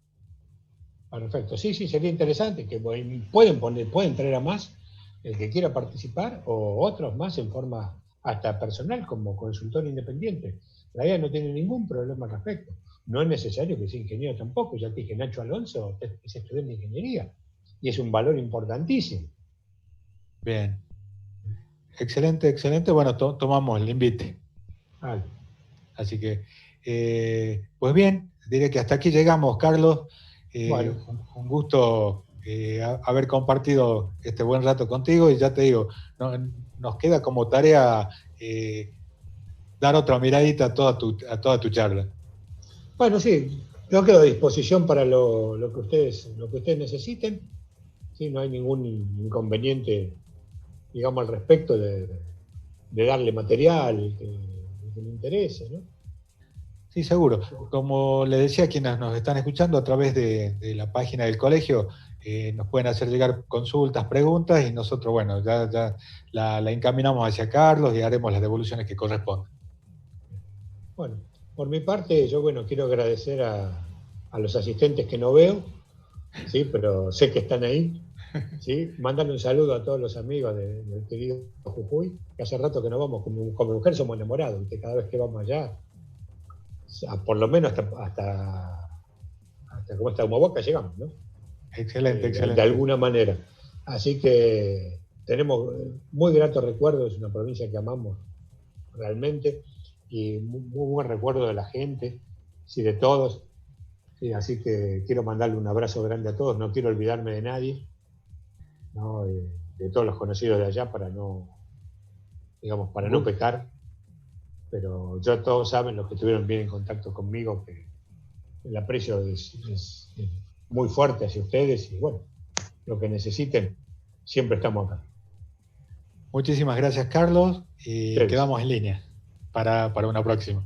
Perfecto, sí, sería interesante, que pueden traer a más el que quiera participar, o otros más en forma hasta personal, como consultor independiente. La EA no tiene ningún problema al respecto. no es necesario que sea ingeniero tampoco. Ya te dije, Nacho Alonso es estudiante de ingeniería y es un valor importantísimo. Bien. Excelente, excelente. Bueno, tomamos el invite. Vale. Así que, pues bien, diré que hasta aquí llegamos, Carlos. Bueno. Un gusto haber compartido este buen rato contigo y ya te digo, nos queda como tarea dar otra miradita a toda tu charla. Bueno, sí, yo quedo a disposición para lo que ustedes necesiten. Sí, no hay ningún inconveniente, digamos, al respecto de darle material que me interese, ¿no? Sí, seguro. Como le decía a quienes nos están escuchando a través de la página del colegio, nos pueden hacer llegar consultas, preguntas y nosotros, bueno, ya la encaminamos hacia Carlos y haremos las devoluciones que correspondan. Bueno, por mi parte, yo, bueno, quiero agradecer a los asistentes que no veo, sí, pero sé que están ahí, sí. Mandarle un saludo a todos los amigos del querido Jujuy, que hace rato que no vamos, como mujer somos enamorados, que cada vez que vamos allá, por lo menos hasta como esta Humahuaca llegamos, ¿no? Excelente, excelente. De alguna manera. Así que tenemos muy gratos recuerdos, es una provincia que amamos realmente, y muy buen recuerdo de la gente, sí, de todos. Sí, así que quiero mandarle un abrazo grande a todos, no quiero olvidarme de nadie, ¿no? De todos los conocidos de allá para no, digamos, para no pecar, pero ya todos saben, los que estuvieron bien en contacto conmigo, que el aprecio es muy fuerte hacia ustedes y bueno, lo que necesiten, siempre estamos acá. Muchísimas gracias, Carlos, y quedamos en línea para una próxima.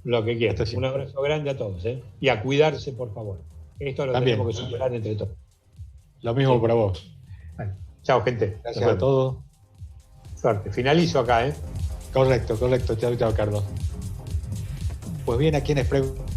Lo que quieras. Un abrazo grande a todos, ¿eh? Y a cuidarse, por favor. Esto lo tenemos que superar entre todos. Lo mismo para vos. Bueno, chao, gente. Gracias a todos. Suerte. Finalizo acá, ¿eh? Correcto. Chao, Carlos. Pues bien, a quienes preguntan.